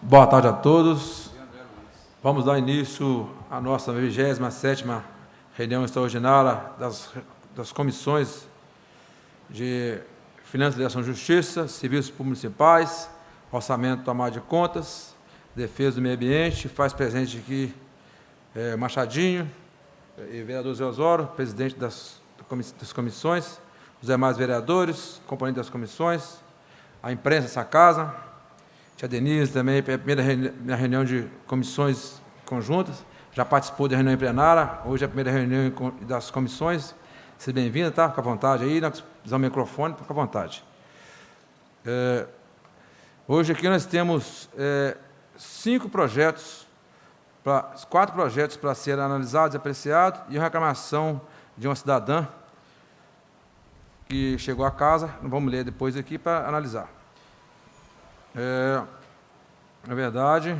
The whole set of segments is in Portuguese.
Boa tarde a todos. Vamos dar início à nossa 27ª reunião extraordinária das comissões de Finanças, Legislação e Justiça, Serviços Públicos Municipais, Orçamento, Tomada de Contas, Defesa do Meio Ambiente. Faz presente aqui Machadinho e vereador Zé Osório, presidente das comissões, os demais vereadores, componentes das comissões, a imprensa dessa casa, tia Denise também, primeira reunião de comissões conjuntas, já participou da reunião em plenária, hoje é a primeira reunião das comissões. Seja bem-vinda, tá? Fica à vontade aí, nós precisamos do microfone, fica à vontade. Hoje aqui nós temos 4 projetos para serem analisados e apreciados, e uma reclamação de uma cidadã que chegou a casa, vamos ler depois aqui para analisar. Na verdade,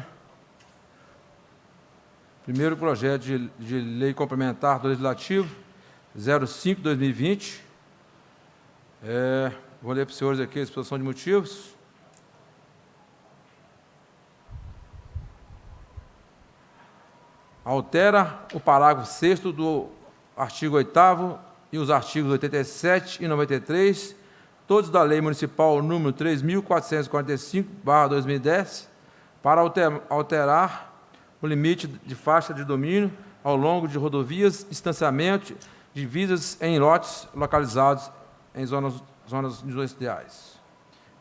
primeiro projeto de lei complementar do Legislativo, 05/2020. Vou ler para os senhores aqui a exposição de motivos. Altera o parágrafo 6º do artigo 8º e os artigos 87 e 93, todos da Lei Municipal número 3.445/2010, para alterar o limite de faixa de domínio ao longo de rodovias, distanciamento, divisas em lotes localizados em zonas industriais.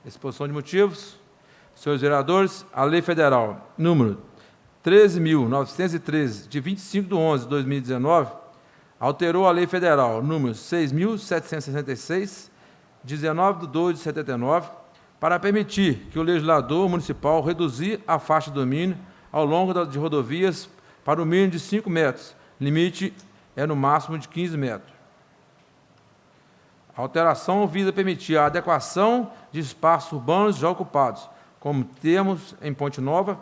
Exposição de motivos. Senhores vereadores, a Lei Federal número 13.913, de 25/11/2019, alterou a Lei Federal número 6.766, 19/12/79, para permitir que o legislador municipal reduzir a faixa de domínio ao longo de rodovias para o mínimo de 5 metros, limite no máximo de 15 metros. A alteração visa permitir a adequação de espaços urbanos já ocupados, como temos em Ponte Nova,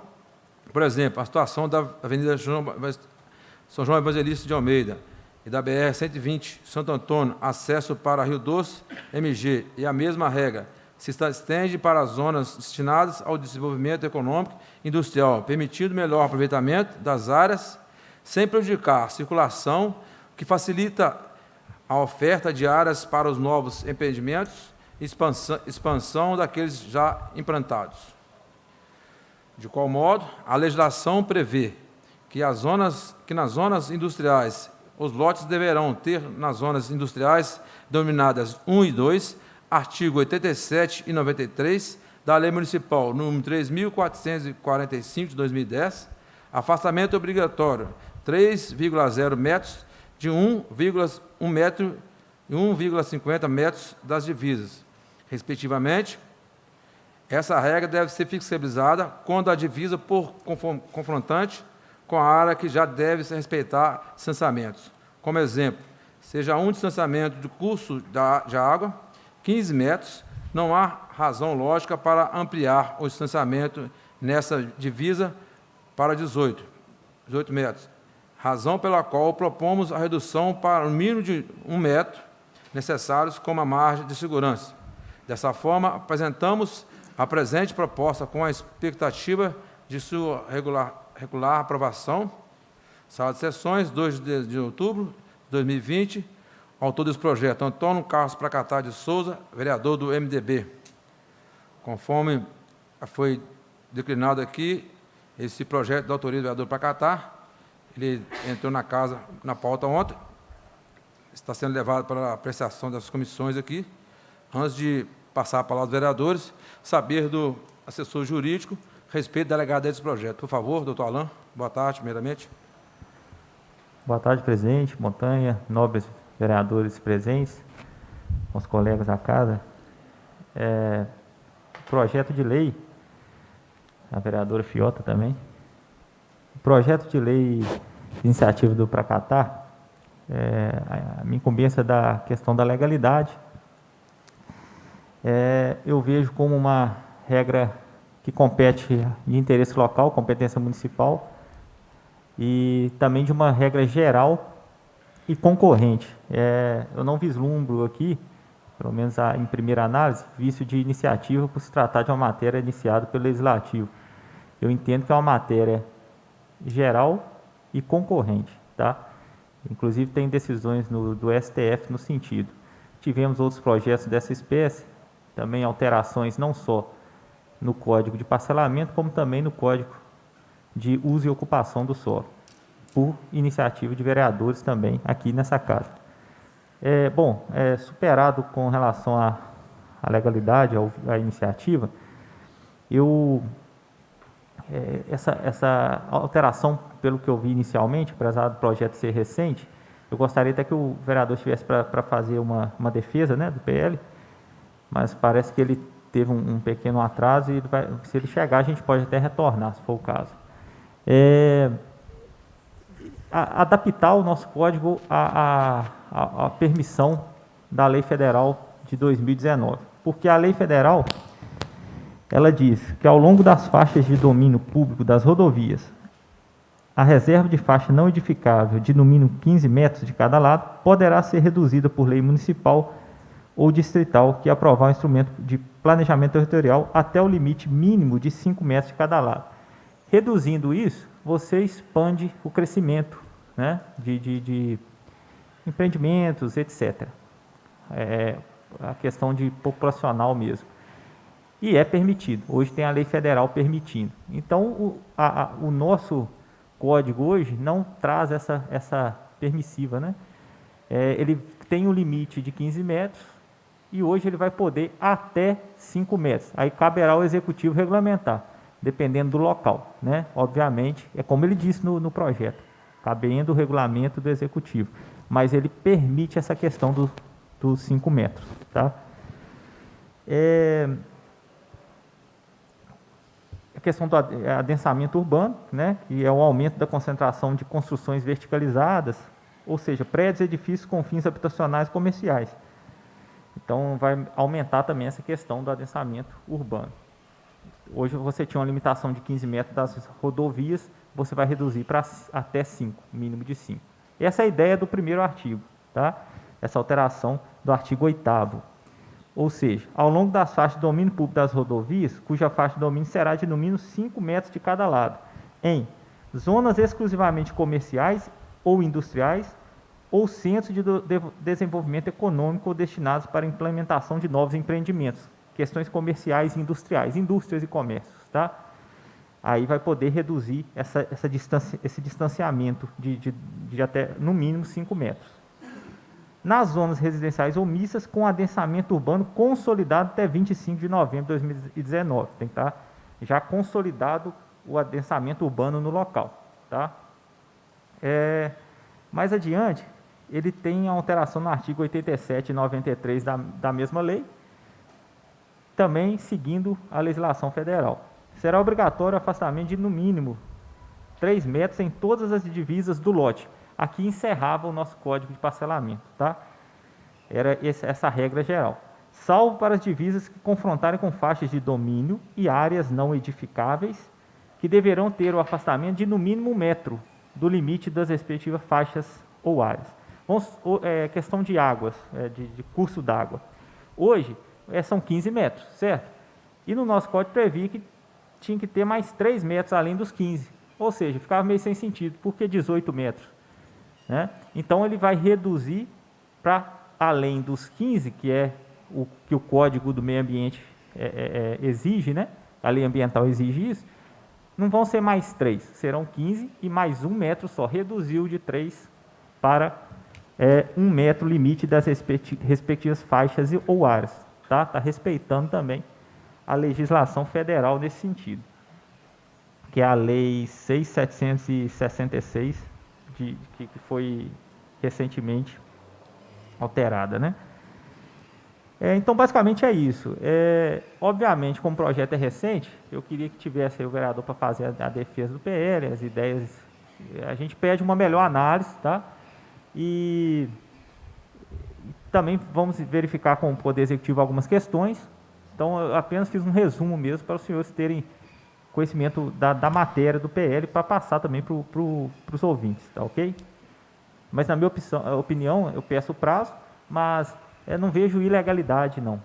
por exemplo, a situação da Avenida São João Evangelista de Almeida e da BR-120, Santo Antônio, acesso para Rio Doce, MG, e a mesma regra se estende para as zonas destinadas ao desenvolvimento econômico e industrial, permitindo melhor aproveitamento das áreas, sem prejudicar a circulação, que facilita a oferta de áreas para os novos empreendimentos e expansão daqueles já implantados. De qual modo, a legislação prevê que nas zonas industriais, os lotes deverão ter, nas zonas industriais denominadas 1 e 2, artigo 87 e 93 da Lei Municipal número 3.445 de 2010, afastamento obrigatório 3,0 metros de 1,1 metro e 1,50 metros das divisas, respectivamente. Essa regra deve ser flexibilizada quando a divisa for confrontante com a área que já deve se respeitar distanciamentos. Como exemplo, seja um distanciamento do curso de água, 15 metros, não há razão lógica para ampliar o distanciamento nessa divisa para 18 metros, razão pela qual propomos a redução para o mínimo de 1 metro necessários como a margem de segurança. Dessa forma, apresentamos a presente proposta com a expectativa de sua regular aprovação. Sala de sessões, 2 de outubro de 2020. Autor desse projeto, Antônio Carlos Pracatar de Souza, vereador do MDB. Conforme foi declinado aqui, esse projeto da autoria do vereador Pracatar, ele entrou na casa, na pauta ontem, está sendo levado para a apreciação das comissões aqui. Antes de passar a palavra aos vereadores, saber do assessor jurídico a respeito da delegada desse projeto. Por favor, doutor Alain, boa tarde, primeiramente. Boa tarde, presidente, Montanha, nobres vereadores presentes, os colegas da casa. Projeto de lei, a vereadora Fiota também. O projeto de lei de iniciativa do Pracatar, a minha incumbência da questão da legalidade, eu vejo como uma regra que compete de interesse local, competência municipal, e também de uma regra geral e concorrente. Eu não vislumbro aqui, pelo menos em primeira análise, vício de iniciativa por se tratar de uma matéria iniciada pelo Legislativo. eu entendo que é uma matéria geral e concorrente, tá? Inclusive tem decisões do STF no sentido. Tivemos outros projetos dessa espécie, também alterações não só no Código de Parcelamento, como também no Código de Uso e Ocupação do Solo, por iniciativa de vereadores também aqui nessa casa. Superado com relação à legalidade, à iniciativa, essa alteração, pelo que eu vi inicialmente, apesar do projeto ser recente, eu gostaria até que o vereador estivesse para fazer uma defesa, né, do PL, mas parece que ele teve um pequeno atraso e se ele chegar a gente pode até retornar, se for o caso. Adaptar o nosso código à permissão da Lei Federal de 2019, porque a Lei Federal ela diz que ao longo das faixas de domínio público das rodovias, a reserva de faixa não edificável de no mínimo 15 metros de cada lado poderá ser reduzida por lei municipal ou distrital que aprovar o instrumento de planejamento territorial até o limite mínimo de 5 metros de cada lado. Reduzindo isso, você expande o crescimento, né, de empreendimentos, etc. A questão de populacional mesmo. E é permitido. Hoje tem a lei federal permitindo. Então, o nosso código hoje não traz essa permissiva, né? Ele tem um limite de 15 metros e hoje ele vai poder até 5 metros. Aí caberá ao executivo regulamentar, dependendo do local, né? Obviamente, é como ele disse no projeto, cabendo o regulamento do executivo. Mas ele permite essa questão dos 5 metros, tá? A questão do adensamento urbano, né, que é o aumento da concentração de construções verticalizadas, ou seja, prédios e edifícios com fins habitacionais comerciais. Então, vai aumentar também essa questão do adensamento urbano. Hoje, você tinha uma limitação de 15 metros das rodovias, você vai reduzir para até 5, mínimo de 5. Essa é a ideia do primeiro artigo, tá? Essa alteração do artigo 8º. Ou seja, ao longo das faixas de domínio público das rodovias, cuja faixa de domínio será de no mínimo 5 metros de cada lado, em zonas exclusivamente comerciais ou industriais, ou centros de desenvolvimento econômico destinados para a implementação de novos empreendimentos, questões comerciais e industriais, indústrias e comércios, tá? Aí vai poder reduzir esse distanciamento de até, no mínimo, 5 metros. Nas zonas residenciais omissas, com adensamento urbano consolidado até 25 de novembro de 2019. Tem que estar já consolidado o adensamento urbano no local, tá? Mais adiante, ele tem a alteração no artigo 87 e 93 da mesma lei, também seguindo a legislação federal. Será obrigatório o afastamento de, no mínimo, 3 metros em todas as divisas do lote. Aqui encerrava o nosso código de parcelamento, tá? Era essa regra geral. Salvo para as divisas que confrontarem com faixas de domínio e áreas não edificáveis, que deverão ter o afastamento de no mínimo 1 metro do limite das respectivas faixas ou áreas. Questão de águas, de curso d'água. Hoje, são 15 metros, certo? E no nosso código previa que tinha que ter mais 3 metros além dos 15. Ou seja, ficava meio sem sentido. Por que 18 metros? Né? Então, ele vai reduzir para além dos 15, que é o que o Código do Meio Ambiente exige, né? A lei ambiental exige isso, não vão ser mais 3, serão 15 e mais 1 metro só, reduziu de 3 para 1 metro limite das respectivas faixas ou áreas. Tá respeitando também a legislação federal nesse sentido, que é a Lei 6.766, que foi recentemente alterada, né? Então, basicamente é isso. Obviamente, como o projeto é recente, eu queria que tivesse aí o vereador para fazer a defesa do PL, as ideias. A gente pede uma melhor análise, tá? E também vamos verificar com o Poder Executivo algumas questões. Então, eu apenas fiz um resumo mesmo para os senhores terem conhecimento da matéria do PL para passar também para os ouvintes, tá ok? Mas, na minha opinião, eu peço o prazo, mas não vejo ilegalidade, não.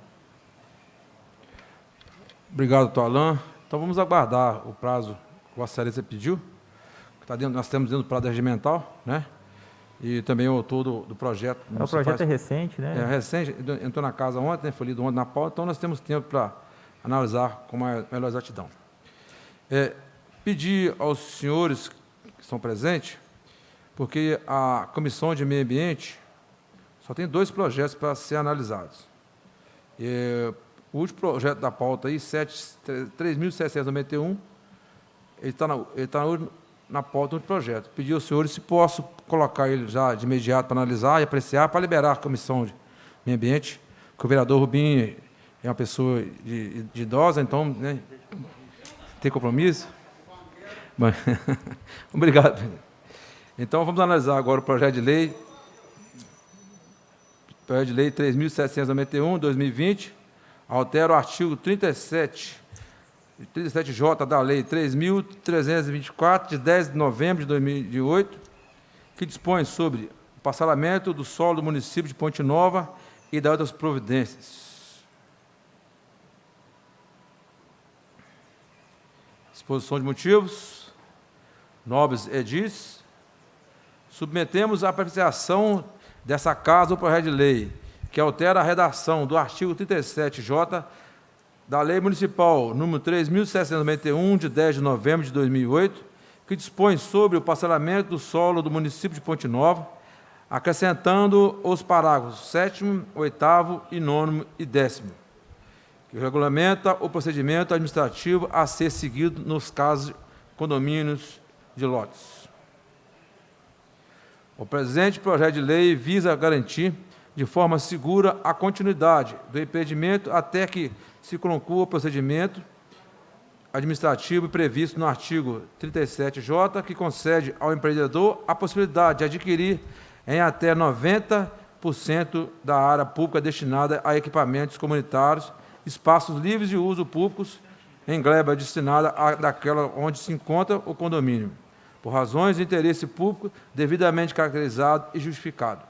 Obrigado, doutor Alain. Então, vamos aguardar o prazo que Vossa Excelência pediu, que tá dentro, nós temos dentro do prazo regimental, né? E também o autor do projeto. O projeto é recente, né? É recente, entrou na casa ontem, né, foi lido ontem na pauta, então nós temos tempo para analisar com melhor exatidão. Pedir aos senhores que estão presentes, porque a Comissão de Meio Ambiente só tem 2 projetos para ser analisados. O último projeto da pauta aí, 3.791, ele está na pauta do projeto. Pedir aos senhores se posso colocar ele já de imediato para analisar e apreciar, para liberar a Comissão de Meio Ambiente, que o vereador Rubim é uma pessoa de idosa, então, né, tem compromisso. Bom, obrigado. Então, vamos analisar agora o projeto de lei 3.791, 2020, altera o artigo 37J da Lei 3.324, de 10 de novembro de 2008, que dispõe sobre o parcelamento do solo do município de Ponte Nova e das outras providências. Exposição de motivos. Nobres edis. Submetemos à apreciação dessa Casa o projeto de lei, que altera a redação do artigo 37J da Lei Municipal número 3.791, de 10 de novembro de 2008, que dispõe sobre o parcelamento do solo do município de Ponte Nova, acrescentando os parágrafos 7º, 8º e 9º e 10º, que regulamenta o procedimento administrativo a ser seguido nos casos de condomínios de lotes. O presente projeto de lei visa garantir de forma segura a continuidade do empreendimento até que se conclua o procedimento administrativo previsto no artigo 37J, que concede ao empreendedor a possibilidade de adquirir em até 90% da área pública destinada a equipamentos comunitários, espaços livres de uso públicos, em gleba destinada daquela onde se encontra o condomínio, por razões de interesse público devidamente caracterizado e justificado.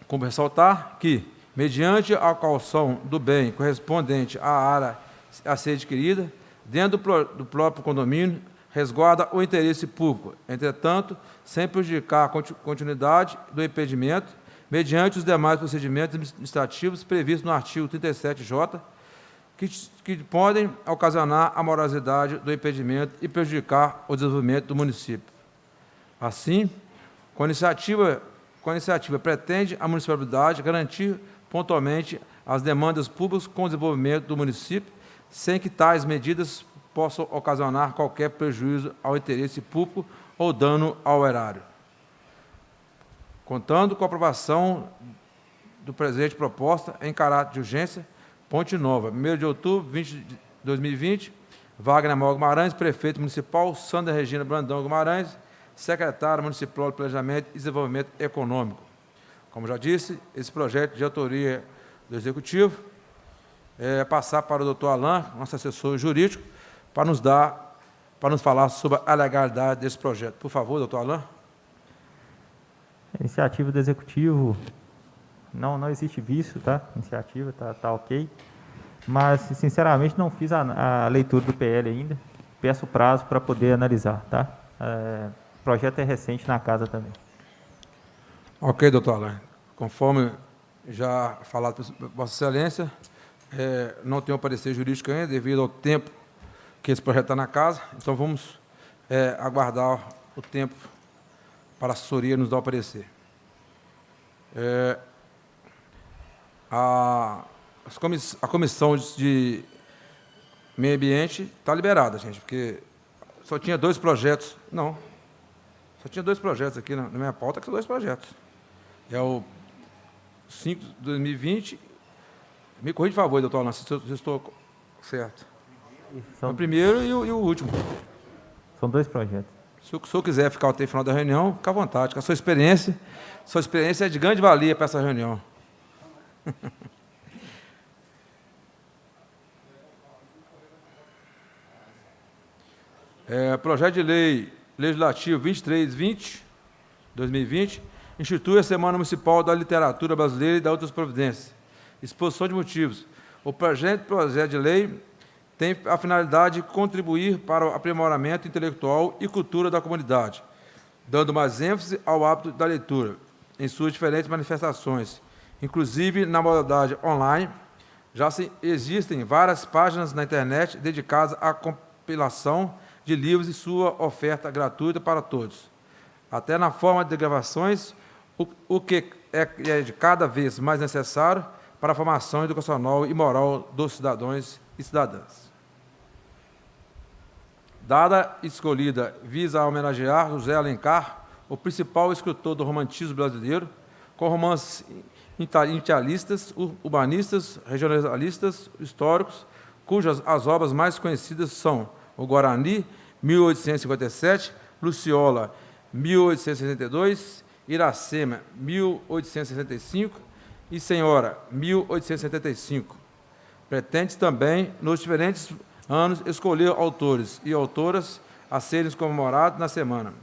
Como ressaltar que, mediante a calção do bem correspondente à área a ser adquirida, dentro do próprio condomínio, resguarda o interesse público, entretanto, sem prejudicar a continuidade do empreendimento, mediante os demais procedimentos administrativos previstos no artigo 37J, que podem ocasionar a morosidade do empreendimento e prejudicar o desenvolvimento do município. Assim, com a iniciativa pretende a municipalidade garantir pontualmente as demandas públicas com o desenvolvimento do município, sem que tais medidas possam ocasionar qualquer prejuízo ao interesse público ou dano ao erário. Contando com a aprovação do presente proposta em caráter de urgência, Ponte Nova, 1º de outubro de 2020, Wagner Amaral Guimarães, prefeito municipal, Sandra Regina Brandão Guimarães, secretária municipal de Planejamento e Desenvolvimento Econômico. Como já disse, esse projeto de autoria do Executivo passar para o doutor Alain, nosso assessor jurídico, para nos falar sobre a legalidade desse projeto. Por favor, doutor Alain. A iniciativa do Executivo, não existe vício, tá? A iniciativa tá ok, mas, sinceramente, não fiz a leitura do PL ainda, peço prazo para poder analisar, tá? O projeto é recente na casa também. Ok, doutor Alain. Conforme já falado por Vossa Excelência, não tenho parecer jurídico ainda, devido ao tempo que esse projeto está na casa, então vamos aguardar o tempo para a assessoria nos dar o parecer. A Comissão de Meio Ambiente está liberada, gente, porque só tinha 2 projetos. Não, só tinha 2 projetos aqui na minha pauta, que são 2 projetos. É o 5 de 2020. Me corrija, por favor, doutor Alain, se eu estou certo. O primeiro e o último. São 2 projetos. Se o senhor quiser ficar até o final da reunião, fica à vontade, com a sua experiência é de grande valia para essa reunião. Projeto de Lei Legislativo 2320, institui a Semana Municipal da Literatura Brasileira e da outras providências. Exposição de motivos. O projeto de lei tem a finalidade de contribuir para o aprimoramento intelectual e cultura da comunidade, dando mais ênfase ao hábito da leitura, em suas diferentes manifestações, inclusive na modalidade online. Já existem várias páginas na internet dedicadas à compilação de livros e sua oferta gratuita para todos, até na forma de gravações, o que é de cada vez mais necessário para a formação educacional e moral dos cidadãos e cidadãs. Dada escolhida visa homenagear José Alencar, o principal escritor do romantismo brasileiro, com romances inicialistas, urbanistas, regionalistas, históricos, cujas as obras mais conhecidas são o Guarani, 1857, Luciola, 1862, Iracema, 1865 e Senhora, 1875. Pretende também, nos diferentes anos, escolher autores e autoras a serem comemorados na semana,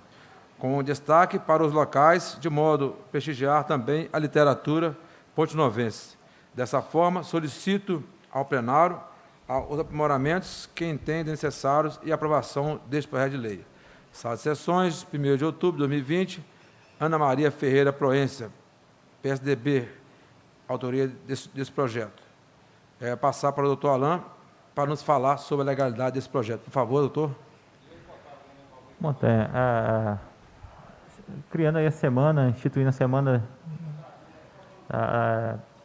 com destaque para os locais, de modo a prestigiar também a literatura pontinovense. Dessa forma, solicito ao plenário os aprimoramentos que entendem necessários e a aprovação deste projeto de lei. Sala de sessões, 1º de outubro de 2020, Ana Maria Ferreira Proença, PSDB, autoria desse projeto. Passar para o doutor Alain para nos falar sobre a legalidade desse projeto. Por favor, doutor. Bom, criando aí a semana, instituindo a semana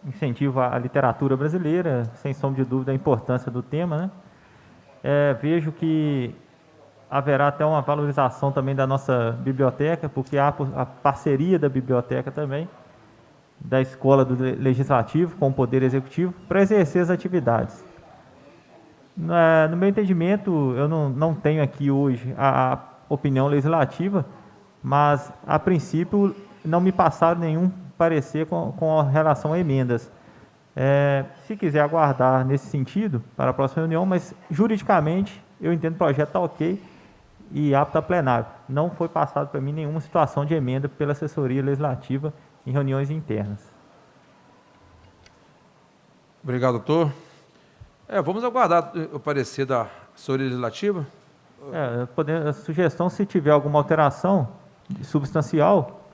incentivo à literatura brasileira, sem sombra de dúvida a importância do tema, né? Vejo que haverá até uma valorização também da nossa biblioteca, porque há a parceria da biblioteca também, da Escola do Legislativo com o Poder Executivo, para exercer as atividades. No meu entendimento, eu não tenho aqui hoje a opinião legislativa, mas, a princípio, não me passaram nenhum parecer com relação a emendas. Se quiser aguardar nesse sentido, para a próxima reunião, mas, juridicamente, eu entendo que o projeto está ok e apto a plenário. Não foi passado para mim nenhuma situação de emenda pela assessoria legislativa em reuniões internas. Obrigado, doutor. Vamos aguardar o parecer da assessoria legislativa. A sugestão, se tiver alguma alteração substancial,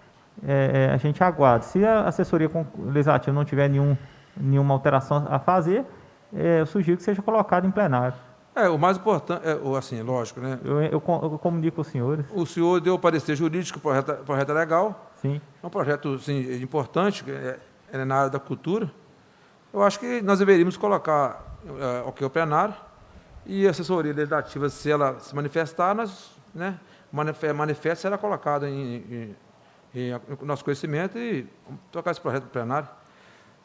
a gente aguarda. Se a assessoria legislativa não tiver nenhuma alteração a fazer, eu sugiro que seja colocado em plenário. O mais importante, assim, lógico, né? Eu comunico aos senhores. O senhor deu o parecer jurídico, o projeto é legal. Sim. É um projeto, sim, importante, é na área da cultura. Eu acho que nós deveríamos colocar o plenário e a assessoria legislativa, se ela se manifestar, manifesta será colocado em nosso conhecimento e vamos tocar esse projeto para o plenário.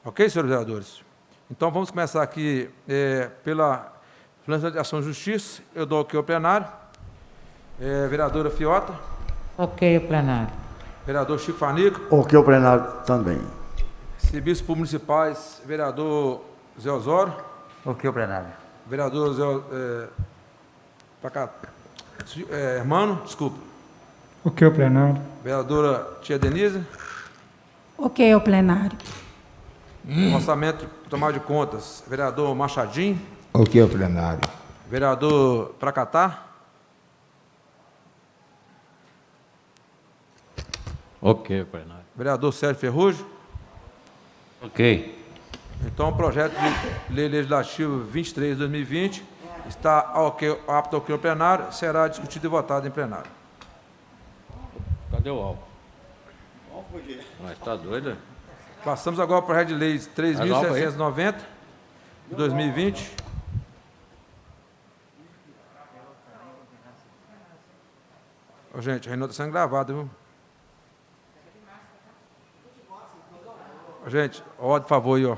Ok, senhores vereadores? Então, vamos começar aqui pela Ação e Justiça. Eu dou aqui ao plenário. Vereadora Fiota. Ok, o plenário. Vereador Chico Fanico. Ok, o plenário também. Serviços Públicos Municipais, vereador Zé Osório. Ok, o plenário. Vereador Zé... Hermano, desculpa. Ok, o plenário. Vereadora Tia Denise. Ok, o plenário. Orçamento e tomada de contas, vereador Machadinho. Ok, o plenário. Vereador Pracatá. Ok, o plenário. Vereador Sérgio Ferrugem. Ok. Então, o projeto de lei legislativo 23 de 2020 está apto ao plenário, será discutido e votado em plenário. Cadê o álcool? Mas tá doido? Passamos agora para o projeto de lei 3.790 de 2020. Gente, a reunião está sendo gravada, viu? Gente, ordem, por favor, aí, ó.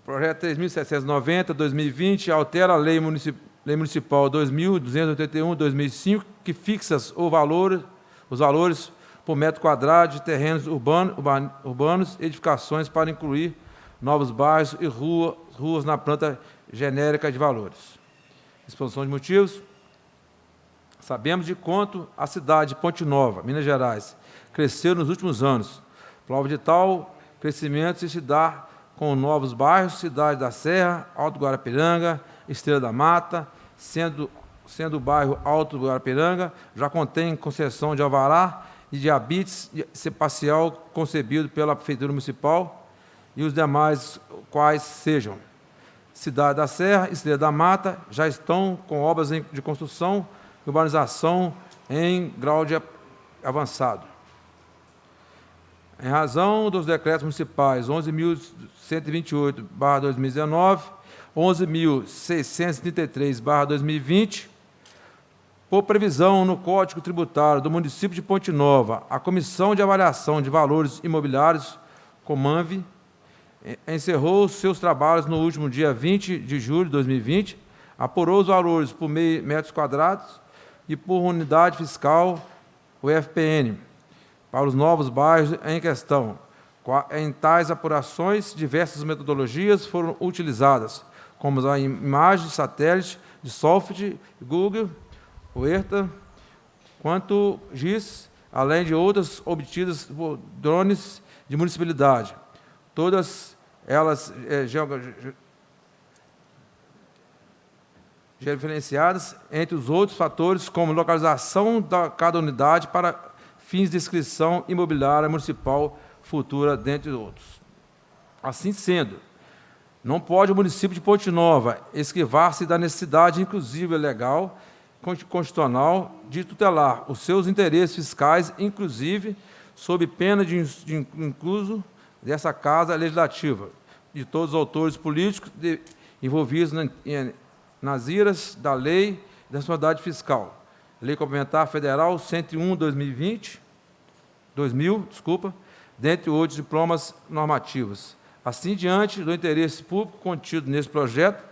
Projeto 3.790, 2020, altera a Lei Municipal 2.281, 2005, que fixa os valores por metro quadrado de terrenos urbanos e edificações para incluir novos bairros e ruas na planta genérica de valores. Exposição de motivos. Sabemos de quanto a cidade de Ponte Nova, Minas Gerais, cresceu nos últimos anos. Prova de tal crescimento se dá com novos bairros, Cidade da Serra, Alto Guarapiranga, Estrela da Mata, sendo o bairro Alto Guarapiranga, já contém concessão de alvará e de habites parcial concebido pela Prefeitura Municipal, e os demais quais sejam Cidade da Serra e Estrela da Mata já estão com obras de construção e urbanização em grau de avançado. Em razão dos decretos municipais 11.128/2019, 11.633/2020, por previsão no Código Tributário do município de Ponte Nova, a Comissão de Avaliação de Valores Imobiliários, Comanv, encerrou seus trabalhos no último dia 20 de julho de 2020, apurou os valores por metros quadrados e por unidade fiscal, o FPN, para os novos bairros em questão. Em tais apurações, diversas metodologias foram utilizadas, como a imagem de satélite de software, Google, o ERTA, quanto GIS, além de outras obtidas por drones de municipalidade. Todas elas georreferenciadas, entre os outros fatores, como localização de cada unidade para fins de inscrição imobiliária municipal futura, dentre outros. Assim sendo, não pode o município de Ponte Nova esquivar-se da necessidade, inclusive legal, constitucional, de tutelar os seus interesses fiscais, inclusive sob pena de incluso dessa Casa Legislativa, de todos os autores políticos envolvidos nas iras da Lei da Responsabilidade Fiscal, Lei Complementar Federal 101/2000, dentre outros diplomas normativos. Assim, diante do interesse público contido nesse projeto,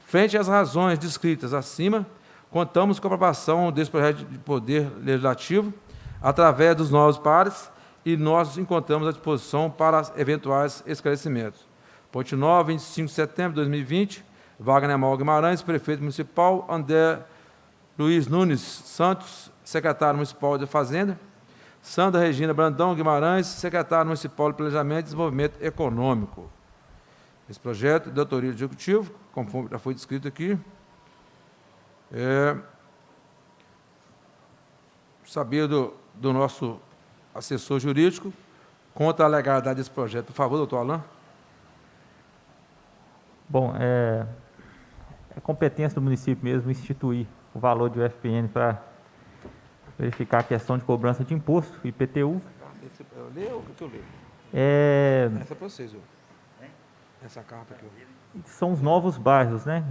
frente às razões descritas acima, contamos com a aprovação desse projeto de poder legislativo através dos novos pares e nós nos encontramos à disposição para eventuais esclarecimentos. Ponte Nova, 25 de setembro de 2020, Wagner Mal Guimarães, prefeito municipal, André Luiz Nunes Santos, secretário municipal de Fazenda, Sandra Regina Brandão Guimarães, secretário municipal de Planejamento e Desenvolvimento Econômico. Esse projeto de autoria do Executivo, conforme já foi descrito aqui, saber do nosso assessor jurídico, contra a legalidade desse projeto. Por favor, doutor Alain. Bom, é competência do município mesmo instituir o valor de UFPN para verificar a questão de cobrança de imposto, IPTU. Eu leio ou o que eu leio? Essa é para vocês, essa carta aqui. São os novos bairros, né?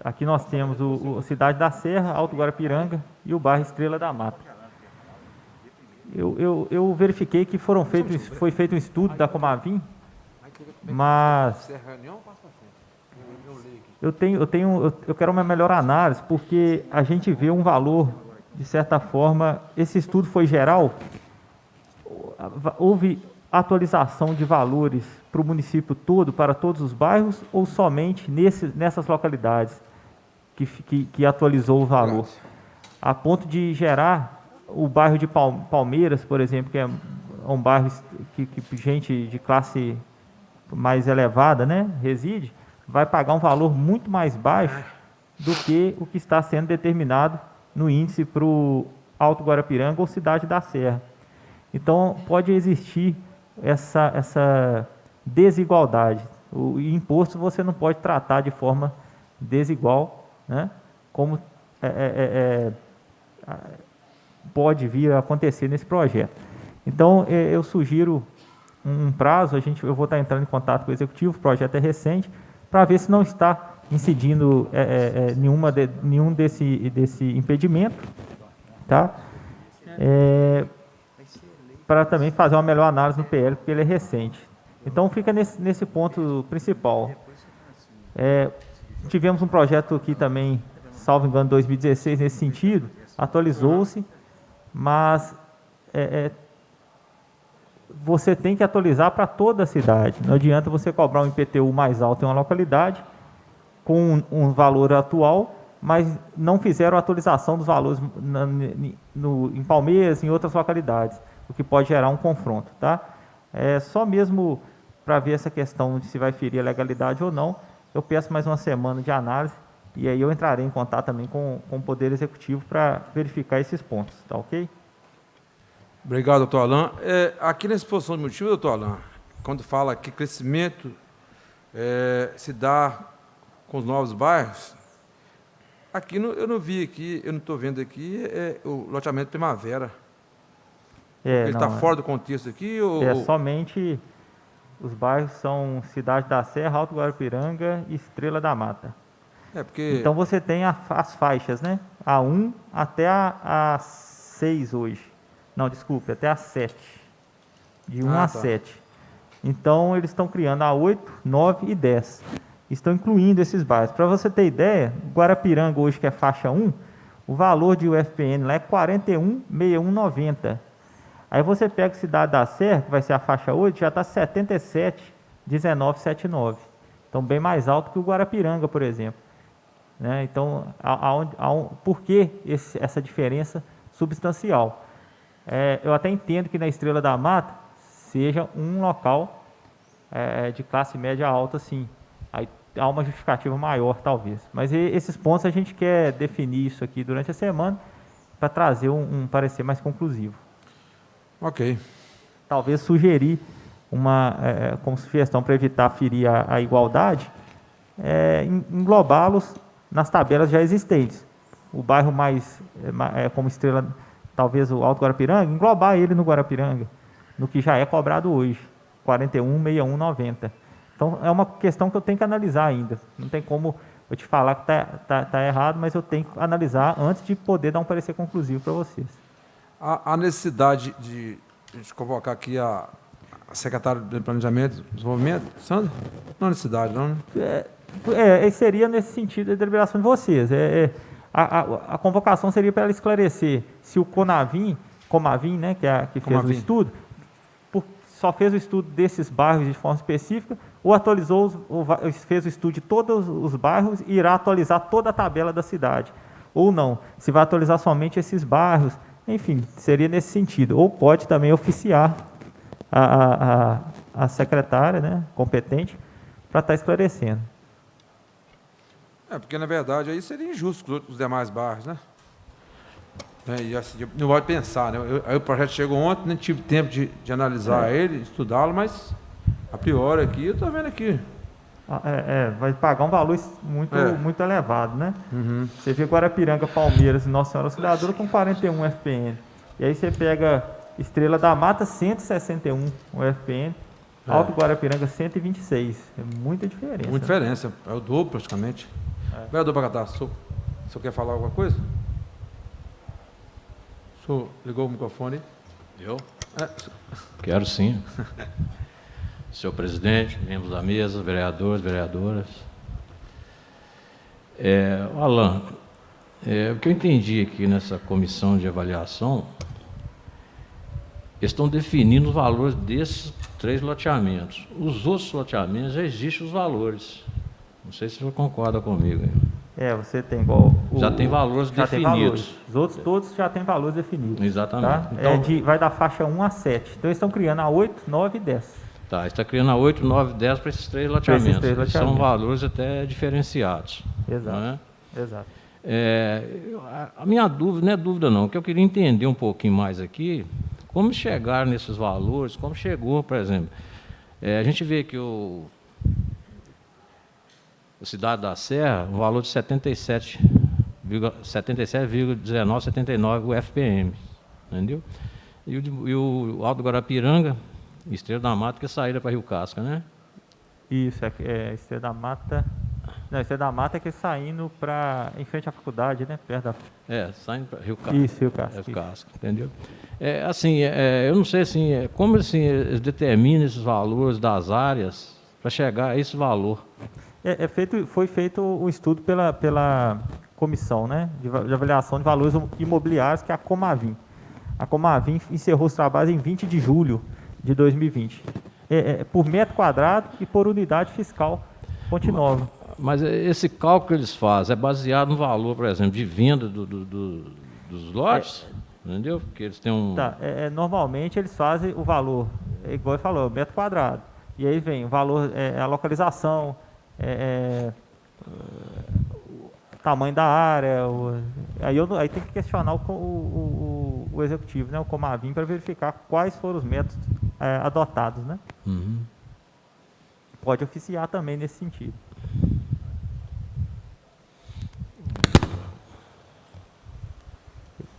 Aqui nós temos a Cidade da Serra, Alto Guarapiranga e o bairro Estrela da Mata. Eu verifiquei que foi feito um estudo da Comavim, mas eu quero uma melhor análise, porque a gente vê um valor, de certa forma, esse estudo foi geral, houve atualização de valores para o município todo, para todos os bairros, ou somente nessas localidades que atualizou o valor? A ponto de gerar o bairro de Palmeiras, por exemplo, que é um bairro que gente de classe mais elevada, né, reside, vai pagar um valor muito mais baixo do que o que está sendo determinado no índice para o Alto Guarapiranga ou Cidade da Serra. Então, pode existir essa desigualdade. O imposto você não pode tratar de forma desigual, né, como pode vir a acontecer nesse projeto. Então, eu sugiro um prazo, eu vou estar entrando em contato com o Executivo, o projeto é recente, para ver se não está incidindo nenhum desse impedimento, tá? Para também fazer uma melhor análise no PL, porque ele é recente. Então, fica nesse ponto principal. Tivemos um projeto aqui também, salvo engano, 2016, nesse sentido, atualizou-se, mas você tem que atualizar para toda a cidade. Não adianta você cobrar um IPTU mais alto em uma localidade, com um valor atual, mas não fizeram a atualização dos valores em Palmeiras, em outras localidades, o que pode gerar um confronto, tá? Só mesmo para ver essa questão de se vai ferir a legalidade ou não, eu peço mais uma semana de análise e aí eu entrarei em contato também com o Poder Executivo para verificar esses pontos, tá ok? Obrigado, doutor Alain. Aqui na exposição de motivo, doutor Alain, quando fala que crescimento se dá com os novos bairros, aqui eu não vi aqui, eu não estou vendo aqui o loteamento Primavera. Ele está fora do contexto aqui? Somente os bairros são Cidade da Serra, Alto Guarapiranga e Estrela da Mata. Porque... Então você tem as faixas, né? A 1 até a 6 hoje. Não, desculpe, até a 7. De 1 a 7. Então eles estão criando a 8, 9 e 10. Estão incluindo esses bairros. Para você ter ideia, Guarapiranga hoje, que é faixa 1, o valor de UFPN lá é 41.6190. Aí você pega Cidade da Serra, que vai ser a faixa 8, já está 77.1979. Então bem mais alto que o Guarapiranga, por exemplo. Né? Então, por que essa diferença substancial? Eu até entendo que na Estrela da Mata seja um local de classe média alta, sim. Aí há uma justificativa maior, talvez. Mas esses pontos a gente quer definir isso aqui durante a semana para trazer um parecer mais conclusivo. Ok. Talvez sugerir como sugestão para evitar ferir a igualdade, englobá-los nas tabelas já existentes. O bairro mais como Estrela, talvez o Alto Guarapiranga, englobar ele no Guarapiranga, no que já é cobrado hoje, 41.6190. Então, é uma questão que eu tenho que analisar ainda. Não tem como eu te falar que tá errado, mas eu tenho que analisar antes de poder dar um parecer conclusivo para vocês. A necessidade de convocar aqui a secretária de Planejamento e Desenvolvimento, Sandra? Não há necessidade, não, né? Seria nesse sentido a deliberação de vocês. A convocação seria para ela esclarecer se o Comavin, né, que fez o estudo, só fez o estudo desses bairros de forma específica, ou fez o estudo de todos os bairros e irá atualizar toda a tabela da cidade. Ou não, se vai atualizar somente esses bairros, enfim, seria nesse sentido. Ou pode também oficiar a secretária, né, competente para estar esclarecendo. Porque, na verdade, aí seria injusto com os demais bairros, né? E assim, não pode pensar, né? Aí o projeto chegou ontem, nem tive tempo de analisar ele, estudá-lo, mas a priori aqui, eu estou vendo aqui. Vai pagar um valor muito elevado, né? Uhum. Você vê Guarapiranga, Palmeiras e Nossa Senhora Auxiliadora com 41 FPN. E aí você pega Estrela da Mata, 161 UFPN, Alto Guarapiranga, 126. É muita diferença. Muita diferença, é o dobro praticamente. Vereador Bagatá, o senhor quer falar alguma coisa? O senhor ligou o microfone? Eu? Quero sim. Senhor presidente, membros da mesa, vereadores, vereadoras. Alain, o que eu entendi aqui nessa comissão de avaliação, eles estão definindo os valores desses 3 loteamentos. Os outros loteamentos já existem os valores. Não sei se você concorda comigo. Você tem igual... Já tem valores definidos. Os outros todos já têm valores definidos. Exatamente. Tá? Então, vai da faixa 1 a 7. Então eles estão criando a 8, 9 e 10. Tá, está criando a 8, 9 e 10 para esses 3 loteamentos. São valores até diferenciados. Exato. Não é? Exato. A minha dúvida, não é dúvida não, que eu queria entender um pouquinho mais aqui, como chegar nesses valores, como chegou, por exemplo. A gente vê que o Cidade da Serra, um valor de 77,1979 UFPM, entendeu? E o Alto Guarapiranga, Estrela da Mata, que é saída para Rio Casca, né? Isso, Estrela da Mata. Não, Estrela da Mata é que é saindo em frente à faculdade, né? Perto da... Saindo para Rio Casca. Isso, Rio Casca. Rio Casca, entendeu? Eu não sei assim, como assim, eles determinam esses valores das áreas para chegar a esse valor. Foi feito o estudo pela comissão, né, de avaliação de valores imobiliários, que é a Comavin. A Comavin encerrou os trabalhos em 20 de julho de 2020. Por metro quadrado e por unidade fiscal Ponte Nova. Mas esse cálculo que eles fazem é baseado no valor, por exemplo, de venda dos lotes? Entendeu? Porque eles têm um... Normalmente eles fazem o valor, igual ele falou, metro quadrado. E aí vem o valor, a localização, o tamanho da área. Aí tem que questionar o executivo, né, o Comavin, para verificar quais foram os métodos adotados, né? Uhum. Pode oficiar também nesse sentido.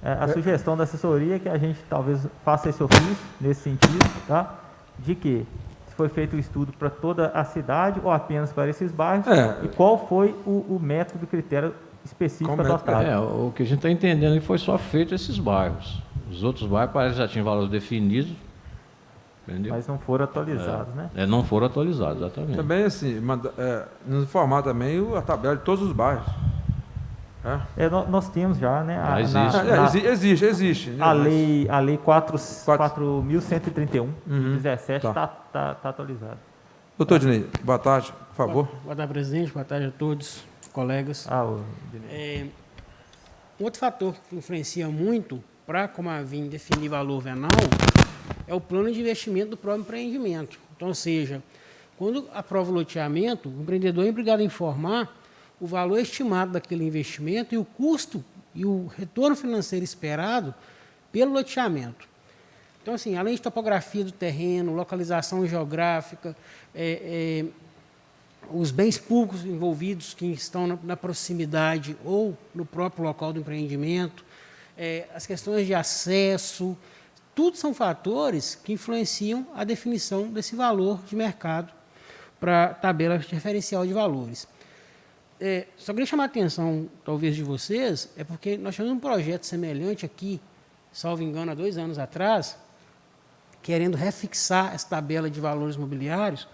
A sugestão da assessoria é que a gente talvez faça esse ofício nesse sentido, tá? De que se foi feito o estudo para toda a cidade ou apenas para esses bairros, e qual foi o método, o critério específico adotado. O que a gente está entendendo é que foi só feito esses bairros. Os outros bairros parece que já tinham valores definidos, entendeu? Mas não foram atualizados, né? Não foram atualizados, exatamente. Também, assim, nos informar também a tabela de todos os bairros. Nós temos já, né? Existe. Né? A lei 4.131, de 17, está atualizada. Doutor Dinei, boa tarde, por favor. Boa tarde, presidente. Boa tarde a todos, colegas. Outro fator que influencia muito para a Comavin definir valor venal é o plano de investimento do próprio empreendimento. Então, ou seja, quando aprova o loteamento, o empreendedor é obrigado a informar o valor estimado daquele investimento e o custo e o retorno financeiro esperado pelo loteamento. Então, assim, além de topografia do terreno, localização geográfica, os bens públicos envolvidos que estão na proximidade ou no próprio local do empreendimento, as questões de acesso, tudo são fatores que influenciam a definição desse valor de mercado para a tabela de referencial de valores. Só queria chamar a atenção, talvez, de vocês, porque nós tivemos um projeto semelhante aqui, salvo engano, há 2 anos atrás, querendo refixar essa tabela de valores imobiliários,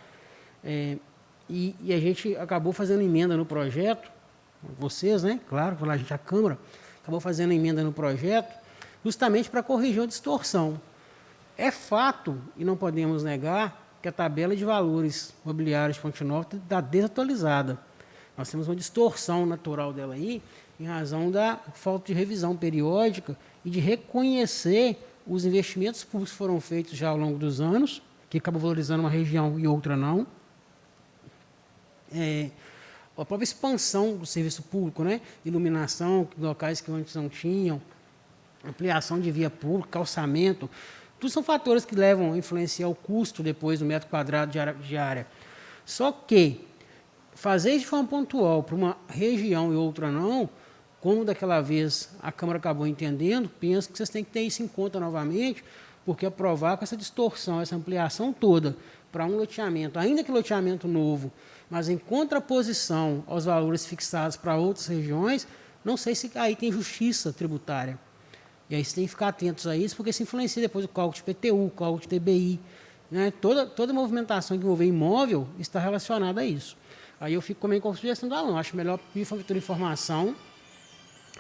e a gente acabou fazendo emenda no projeto, vocês, né? Claro, a Câmara acabou fazendo emenda no projeto, justamente para corrigir uma distorção. É fato, e não podemos negar, que a tabela de valores imobiliários de Ponte Nova está desatualizada. Nós temos uma distorção natural dela aí, em razão da falta de revisão periódica e de reconhecer os investimentos públicos que foram feitos já ao longo dos anos, que acabam valorizando uma região e outra não. A própria expansão do serviço público, né? Iluminação, locais que antes não tinham, ampliação de via pública, calçamento, tudo são fatores que levam a influenciar o custo depois do metro quadrado de área. Só que fazer isso de forma pontual para uma região e outra não, como daquela vez a Câmara acabou entendendo, penso que vocês têm que ter isso em conta novamente, porque aprovar com essa distorção, essa ampliação toda para um loteamento, ainda que loteamento novo, mas em contraposição aos valores fixados para outras regiões, não sei se aí tem justiça tributária. E aí vocês têm que ficar atentos a isso, porque isso influencia depois o cálculo de PTU, o cálculo de TBI. Né? Toda movimentação que envolver imóvel está relacionada a isso. Aí eu fico também com a sugestão do aluno. Acho melhor pedir toda informação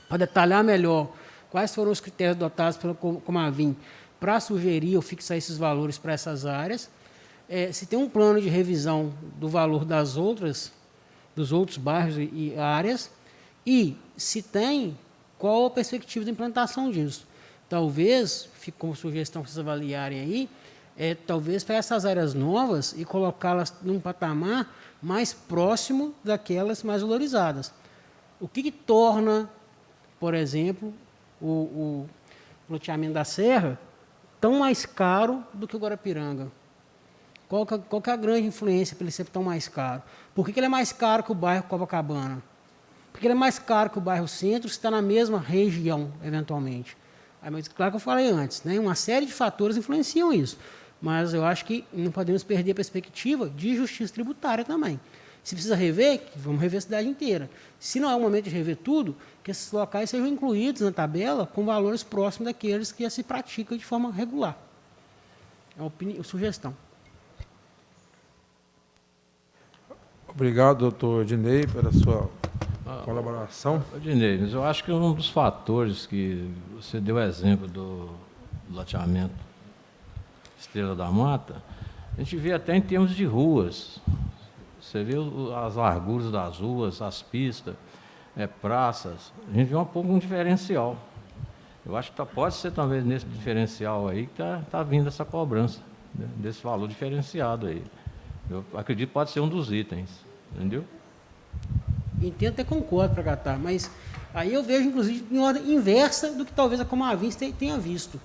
para detalhar melhor quais foram os critérios adotados pela Comavin para sugerir ou fixar esses valores para essas áreas. Se tem um plano de revisão do valor dos outros bairros e áreas, e se tem, qual a perspectiva de implantação disso. Talvez, fique como sugestão para vocês avaliarem aí, talvez para essas áreas novas e colocá-las num patamar mais próximo daquelas mais valorizadas. O que torna, por exemplo, o loteamento da Serra tão mais caro do que o Guarapiranga? Qual que é a grande influência para ele ser tão mais caro? Por que ele é mais caro que o bairro Copacabana? Por que ele é mais caro que o bairro Centro se está na mesma região, eventualmente? Mas, claro que eu falei antes, né? Uma série de fatores influenciam isso. Mas eu acho que não podemos perder a perspectiva de justiça tributária também. Se precisa rever, vamos rever a cidade inteira. Se não é o momento de rever tudo, que esses locais sejam incluídos na tabela com valores próximos daqueles que se praticam de forma regular. É uma sugestão. Obrigado, doutor Dinei, pela sua colaboração. Dinei, mas eu acho que um dos fatores que você deu exemplo do loteamento Estrela da Mata, a gente vê até em termos de ruas. Você vê as larguras das ruas, as pistas, praças. A gente vê um pouco um diferencial. Eu acho que pode ser talvez nesse diferencial aí que está vindo essa cobrança, né, desse valor diferenciado aí. Eu acredito que pode ser um dos itens, entendeu? Entendo, até concordo para Catar, mas aí eu vejo, inclusive, em ordem inversa do que talvez a Comavins tenha visto.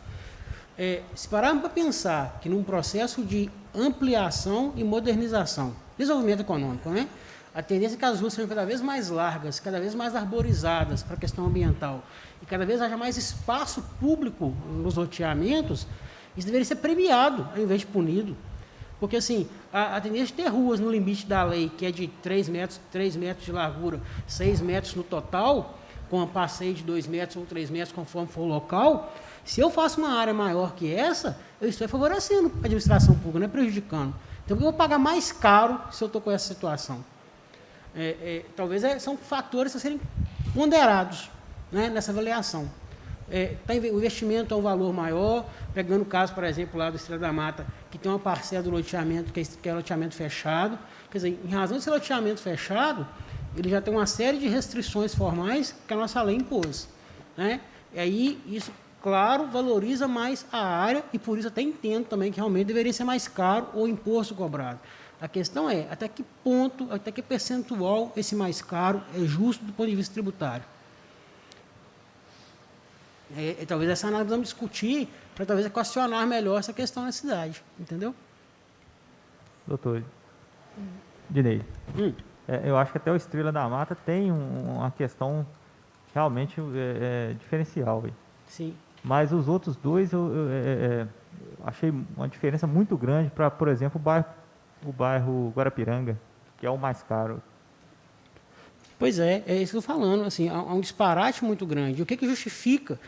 Se pararmos para pensar que num processo de ampliação e modernização, desenvolvimento econômico, né? A tendência é que as ruas sejam cada vez mais largas, cada vez mais arborizadas para a questão ambiental, e cada vez haja mais espaço público nos loteamentos, isso deveria ser premiado, ao invés de punido. Porque, assim, a tendência de ter ruas no limite da lei, que é de 3 metros de largura, 6 metros no total, com um passeio de 2 metros ou 3 metros, conforme for o local, se eu faço uma área maior que essa, eu estou favorecendo a administração pública, não é prejudicando. Então, eu vou pagar mais caro se eu estou com essa situação. Talvez são fatores a serem ponderados, né, nessa avaliação. O investimento é um valor maior, pegando o caso, por exemplo, lá do Estrela da Mata, que tem uma parcela do loteamento que é loteamento fechado. Quer dizer, em razão desse loteamento fechado, ele já tem uma série de restrições formais que a nossa lei impôs, né? E aí, isso, claro, valoriza mais a área e por isso até entendo também que realmente deveria ser mais caro o imposto cobrado. A questão é até que ponto, até que percentual esse mais caro é justo do ponto de vista tributário. Talvez essa análise vamos discutir para talvez equacionar melhor essa questão na cidade, entendeu? Doutor Dinei, eu acho que até o Estrela da Mata tem uma questão realmente diferencial. Sim. Mas os outros dois eu achei uma diferença muito grande para, por exemplo, o bairro Guarapiranga, que é o mais caro. Pois é isso que eu estou falando, assim, há um disparate muito grande. O que justifica?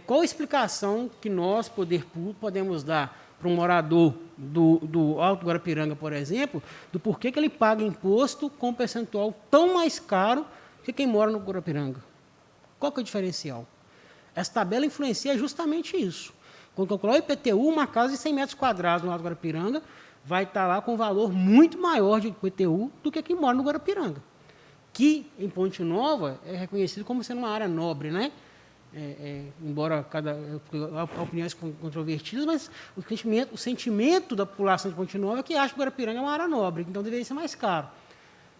Qual a explicação que nós, poder público, podemos dar para um morador do Alto Guarapiranga, por exemplo, do porquê que ele paga imposto com um percentual tão mais caro que quem mora no Guarapiranga? Qual que é o diferencial? Essa tabela influencia justamente isso. Quando calcular o IPTU, uma casa de 100 metros quadrados no Alto Guarapiranga vai estar lá com um valor muito maior de IPTU do que quem mora no Guarapiranga, que em Ponte Nova é reconhecido como sendo uma área nobre, né? Embora há opiniões controvertidas, mas o sentimento da população de Ponte Nova é que acha que o Guarapiranga é uma área nobre, então deveria ser mais caro.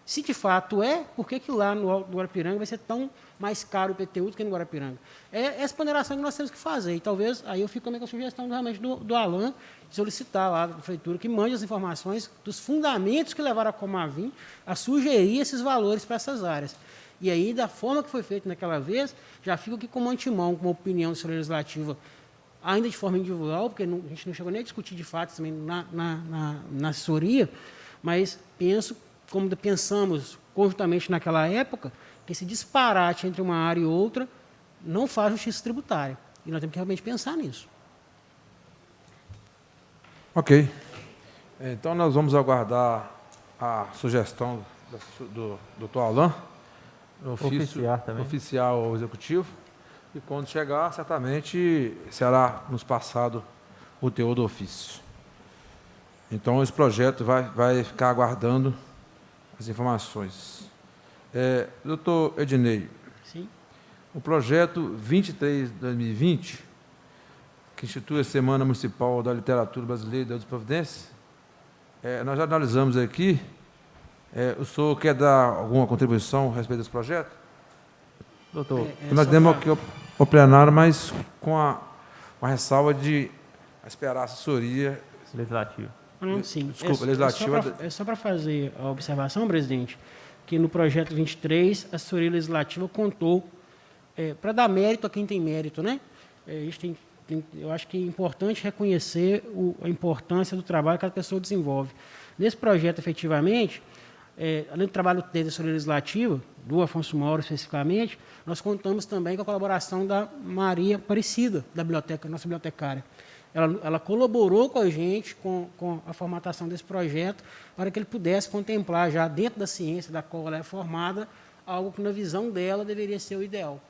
Se de fato por que lá no Guarapiranga vai ser tão mais caro o IPTU do que no Guarapiranga? É essa ponderação que nós temos que fazer. E talvez, aí eu fico também com a sugestão realmente do Alan, de solicitar lá da prefeitura que mande as informações dos fundamentos que levaram a Comavin a sugerir esses valores para essas áreas. E aí, da forma que foi feito naquela vez, já fico aqui como antemão, com uma opinião da Assembleia Legislativa, ainda de forma individual, porque a gente não chegou nem a discutir de fato também na assessoria, mas como pensamos conjuntamente naquela época, que esse disparate entre uma área e outra não faz justiça tributária. E nós temos que realmente pensar nisso. Ok. Então, nós vamos aguardar a sugestão do doutor Alan, no ofício oficial ao executivo, e quando chegar, certamente será nos passado o teor do ofício. Então, esse projeto vai ficar aguardando as informações. Doutor Ednei, Sim. o projeto 23/2020, que institui a Semana Municipal da Literatura Brasileira e da Providência, nós já analisamos aqui. O senhor quer dar alguma contribuição a respeito desse projeto? Doutor, nós demos aqui ao plenário, mas com a ressalva de esperar a assessoria legislativo. Não, sim. Desculpa, legislativa. É só para fazer a observação, presidente, que no projeto 23, a assessoria legislativa contou, para dar mérito a quem tem mérito, né? Eu acho que é importante reconhecer a importância do trabalho que a pessoa desenvolve. Nesse projeto, efetivamente, além do trabalho da assessoria legislativa, do Afonso Mauro especificamente, nós contamos também com a colaboração da Maria Aparecida, da biblioteca, nossa bibliotecária. Ela colaborou com a gente com a formatação desse projeto para que ele pudesse contemplar já dentro da ciência da qual ela é formada algo que na visão dela deveria ser o ideal.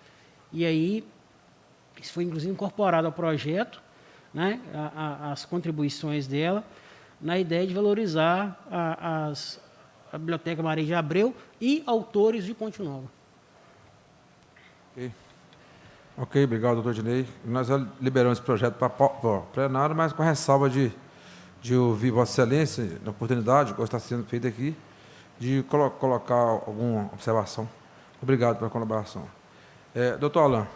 E aí, isso foi inclusive incorporado ao projeto, né, as contribuições dela, na ideia de valorizar a Biblioteca Maria de Abreu e autores de Ponte Nova. Ok, obrigado, doutor Ednei. Nós já liberamos esse projeto para o plenário, mas com ressalva de de ouvir Vossa Excelência, na oportunidade, que está sendo feita aqui, de colocar alguma observação. Obrigado pela colaboração. Doutor Alain, a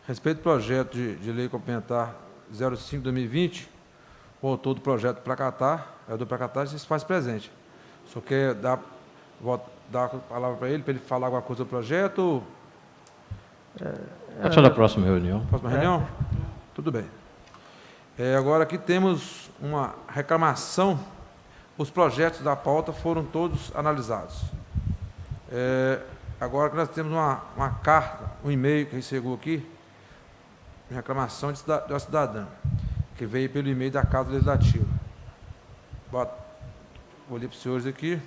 respeito do projeto de lei complementar 05/2020, o autor do projeto Placatar, do Placatar, se faz presente. Só quer dar a palavra para ele falar alguma coisa do projeto? Pode ser da próxima reunião. Próxima reunião? Tudo bem. Agora aqui temos uma reclamação. Os projetos da pauta foram todos analisados. Agora que nós temos uma carta, um e-mail que chegou aqui, uma reclamação da cidadã, que veio pelo e-mail da Casa Legislativa. Vou ler para os senhores aqui.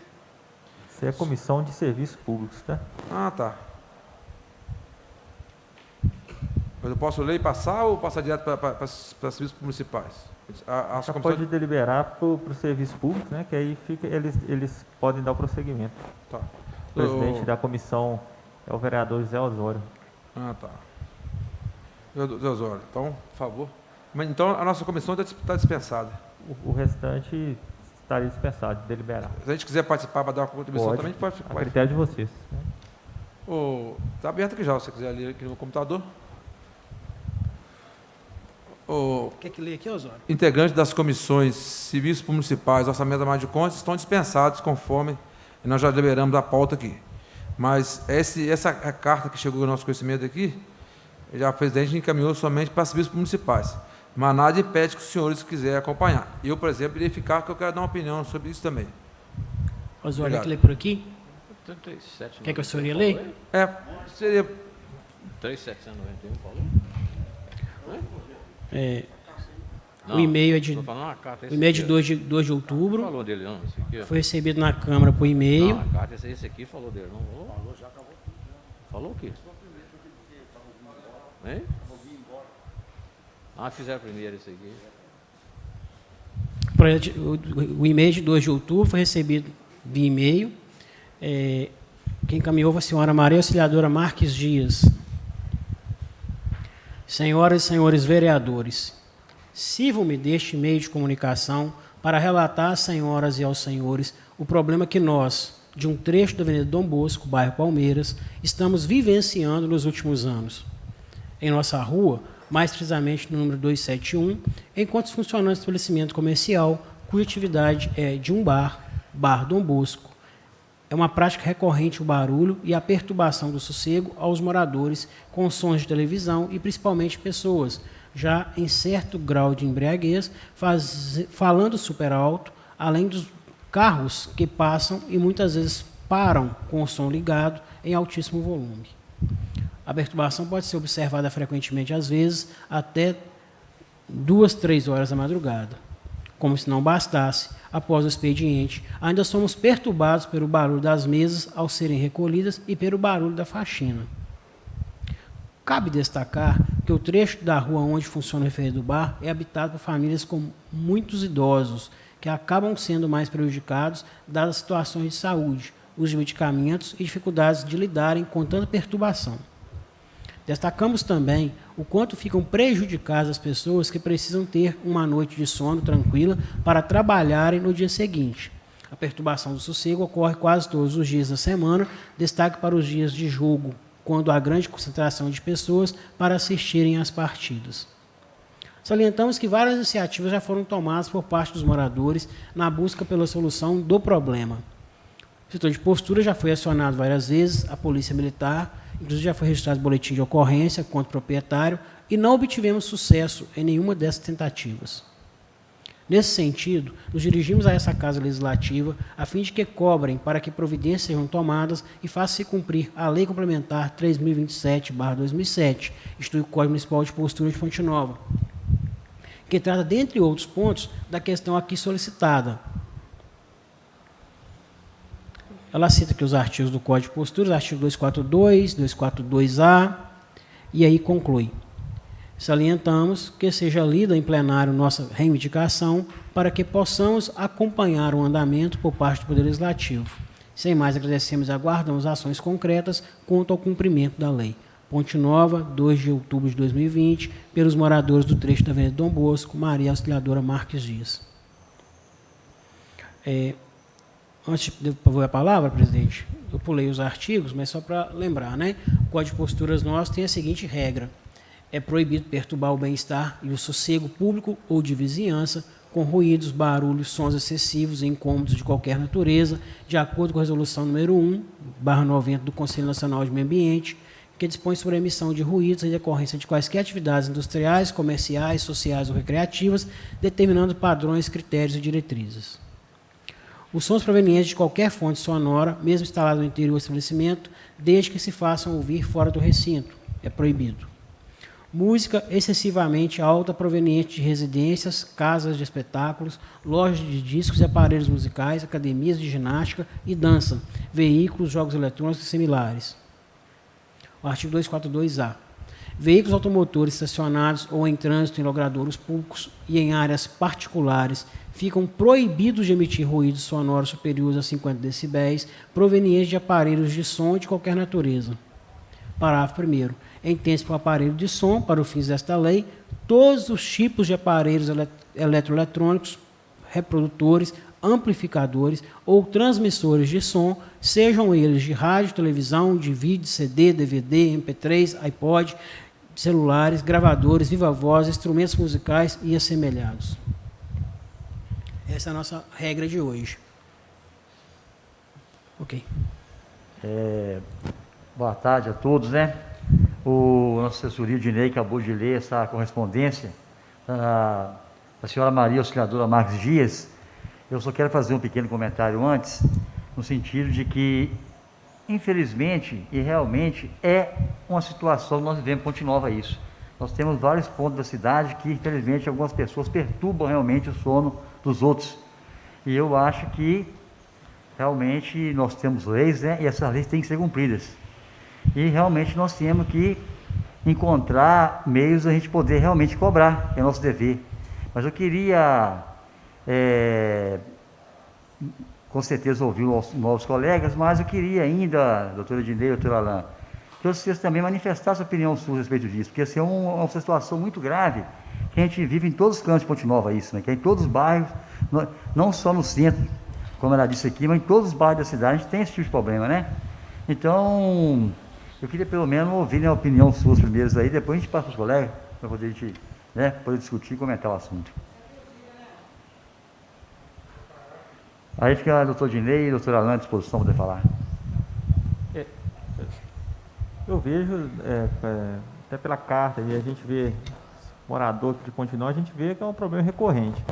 Isso é a Comissão de Serviços Públicos, tá? Ah, tá. Mas eu posso ler e passar ou passar direto para serviços municipais? Só pode deliberar para o serviço público, né? Que aí eles podem dar o prosseguimento. Tá. O presidente da comissão é o vereador José Osório. Ah, tá. José Osório, então, por favor. Mas, então, a nossa comissão está dispensada. O restante estaria dispensado de deliberar. Se a gente quiser participar para dar uma contribuição Pode, também, a gente pode ficar. a critério de vocês. Né? Está aberto aqui já, se você quiser ler aqui no computador. Quer que leia aqui, Osório? Integrantes das comissões civis municipais, orçamento da Câmara de Contas, estão dispensados conforme nós já liberamos a pauta aqui. Mas essa carta que chegou ao nosso conhecimento aqui, já o presidente encaminhou somente para civis municipais. Mas nada impede que os senhores quiserem acompanhar. Eu, por exemplo, irei ficar, porque eu quero dar uma opinião sobre isso também. Osório, Obrigado. quer ler por aqui? 37, Quer que o senhor ia ler? Seria... 3.791, falou? O e-mail é de, Tô falando uma carta, o e-mail é de 2 de outubro. Não falou dele, não. Esse aqui, Foi recebido na Câmara por e-mail. não, a carta, esse aqui falou dele, não falou? Falou, já acabou. Falou o quê? Hein? Fizeram primeiro esse aqui. O e-mail de 2 de outubro foi recebido via e-mail. Quem encaminhou foi a senhora Maria Auxiliadora Marques Dias. Senhoras e senhores vereadores, sirvam-me deste meio de comunicação para relatar às senhoras e aos senhores o problema que nós, de um trecho da Avenida Dom Bosco, bairro Palmeiras, estamos vivenciando nos últimos anos. Em nossa rua, mais precisamente no número 271, encontra-se funcionando um estabelecimento comercial cuja atividade é de um bar Dom Bosco. É uma prática recorrente o barulho e a perturbação do sossego aos moradores com sons de televisão e principalmente pessoas, já em certo grau de embriaguez, falando super alto, além dos carros que passam e muitas vezes param com o som ligado em altíssimo volume. A perturbação pode ser observada frequentemente, às vezes, até 2, 3 horas da madrugada. Como se não bastasse, após o expediente, ainda somos perturbados pelo barulho das mesas ao serem recolhidas e pelo barulho da faxina. Cabe destacar que o trecho da rua onde funciona o refeitório do bar é habitado por famílias com muitos idosos, que acabam sendo mais prejudicados dadas as situações de saúde, uso de medicamentos e dificuldades de lidarem com tanta perturbação. Destacamos também o quanto ficam prejudicadas as pessoas que precisam ter uma noite de sono tranquila para trabalharem no dia seguinte. A perturbação do sossego ocorre quase todos os dias da semana, destaque para os dias de jogo, quando há grande concentração de pessoas para assistirem às partidas. Salientamos que várias iniciativas já foram tomadas por parte dos moradores na busca pela solução do problema. O setor de postura já foi acionado várias vezes, a Polícia Militar, inclusive já foi registrado boletim de ocorrência contra o proprietário e não obtivemos sucesso em nenhuma dessas tentativas. Nesse sentido, nos dirigimos a essa Casa Legislativa a fim de que cobrem para que providências sejam tomadas e faça-se cumprir a Lei Complementar 3027/2007, institui o Código Municipal de Postura de Fonte Nova, que trata, dentre outros pontos, da questão aqui solicitada. Ela cita aqui os artigos do Código de Posturas, artigo 242, 242-A, e aí conclui. Salientamos que seja lida em plenário nossa reivindicação para que possamos acompanhar o andamento por parte do Poder Legislativo. Sem mais, agradecemos e aguardamos ações concretas quanto ao cumprimento da lei. Ponte Nova, 2 de outubro de 2020, pelos moradores do trecho da Avenida Dom Bosco, Maria Auxiliadora Marques Dias. Antes de eu a palavra, presidente, eu pulei os artigos, mas só para lembrar, né? O Código de Posturas nosso tem a seguinte regra: é proibido perturbar o bem-estar e o sossego público ou de vizinhança com ruídos, barulhos, sons excessivos e incômodos de qualquer natureza, de acordo com a resolução número 1/90 do Conselho Nacional de Meio Ambiente, que dispõe sobre a emissão de ruídos em decorrência de quaisquer atividades industriais, comerciais, sociais ou recreativas, determinando padrões, critérios e diretrizes. Os sons provenientes de qualquer fonte sonora, mesmo instalado no interior do estabelecimento, desde que se façam ouvir fora do recinto, é proibido. Música excessivamente alta proveniente de residências, casas de espetáculos, lojas de discos e aparelhos musicais, academias de ginástica e dança, veículos, jogos eletrônicos e similares. O artigo 242-A. Veículos automotores estacionados ou em trânsito em logradouros públicos e em áreas particulares ficam proibidos de emitir ruídos sonoros superiores a 50 decibéis provenientes de aparelhos de som de qualquer natureza. Parágrafo 1º. Entende-se por aparelho de som, para os fins desta lei, todos os tipos de aparelhos eletroeletrônicos, reprodutores, amplificadores ou transmissores de som, sejam eles de rádio, televisão, de vídeo, CD, DVD, MP3, iPod, celulares, gravadores, viva-voz, instrumentos musicais e assemelhados. Essa é a nossa regra de hoje. Ok. Boa tarde a todos, né? O nosso assessoria de lei acabou de ler essa correspondência da senhora Maria Auxiliadora Marques Dias. Eu só quero fazer um pequeno comentário antes, no sentido de que, infelizmente, e realmente é uma situação que nós vivemos em Ponte Nova isso. Nós temos vários pontos da cidade que, infelizmente, algumas pessoas perturbam realmente o sono dos outros. E eu acho que, realmente, nós temos leis, né? E essas leis têm que ser cumpridas. E, realmente, nós temos que encontrar meios a gente poder realmente cobrar, que é nosso dever. Mas eu queria, com certeza, ouvir os novos colegas, mas eu queria ainda, doutora Ednei, doutora Alain, que vocês também manifestassem a opinião sua a respeito disso, porque assim, é uma situação muito grave que a gente vive em todos os cantos de Ponte Nova, isso, né? Que é em todos os bairros, não só no centro, como ela disse aqui, mas em todos os bairros da cidade a gente tem esse tipo de problema, né? Então, eu queria pelo menos ouvir a opinião sua primeiros aí, depois a gente passa para os colegas, para poder, poder discutir e comentar o assunto. Aí fica a doutora Ednei e a doutora Alain à disposição para poder falar. Eu vejo, até pela carta, e a gente vê morador de Ponte Nova, a gente vê que é um problema recorrente.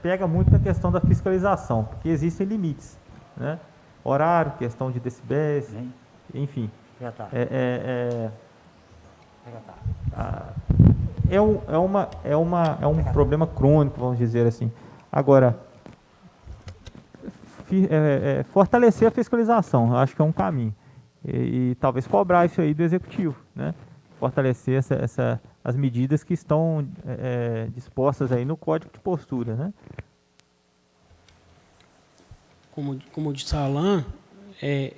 Pega muito na questão da fiscalização, porque existem limites, né? Horário, questão de decibéis, enfim. Já está. É um problema crônico, vamos dizer assim. Agora, fortalecer a fiscalização, eu acho que é um caminho. E talvez cobrar isso aí do executivo, né? Fortalecer as medidas que estão dispostas aí no Código de Postura, né? Como disse a Alain, é